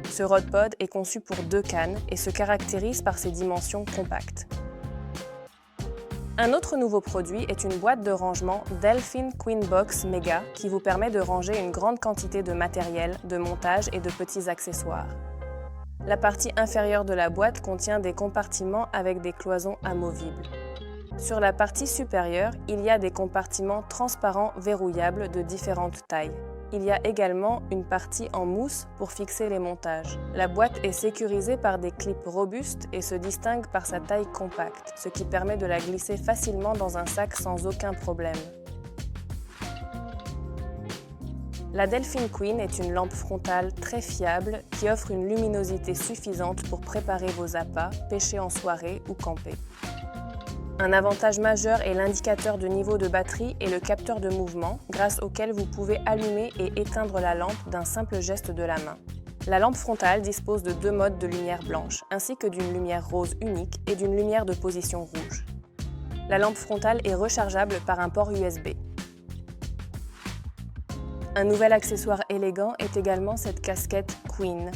[SPEAKER 3] Ce Rodpod est conçu pour 2 cannes et se caractérise par ses dimensions compactes. Un autre nouveau produit est une boîte de rangement Delphine Queen Box Mega qui vous permet de ranger une grande quantité de matériel, de montage et de petits accessoires. La partie inférieure de la boîte contient des compartiments avec des cloisons amovibles. Sur la partie supérieure, il y a des compartiments transparents verrouillables de différentes tailles. Il y a également une partie en mousse pour fixer les montages. La boîte est sécurisée par des clips robustes et se distingue par sa taille compacte, ce qui permet de la glisser facilement dans un sac sans aucun problème. La Delphine Queen est une lampe frontale très fiable qui offre une luminosité suffisante pour préparer vos appâts, pêcher en soirée ou camper. Un avantage majeur est l'indicateur de niveau de batterie et le capteur de mouvement, grâce auquel vous pouvez allumer et éteindre la lampe d'un simple geste de la main. La lampe frontale dispose de 2 modes de lumière blanche, ainsi que d'une lumière rose unique et d'une lumière de position rouge. La lampe frontale est rechargeable par un port USB. Un nouvel accessoire élégant est également cette casquette Queen.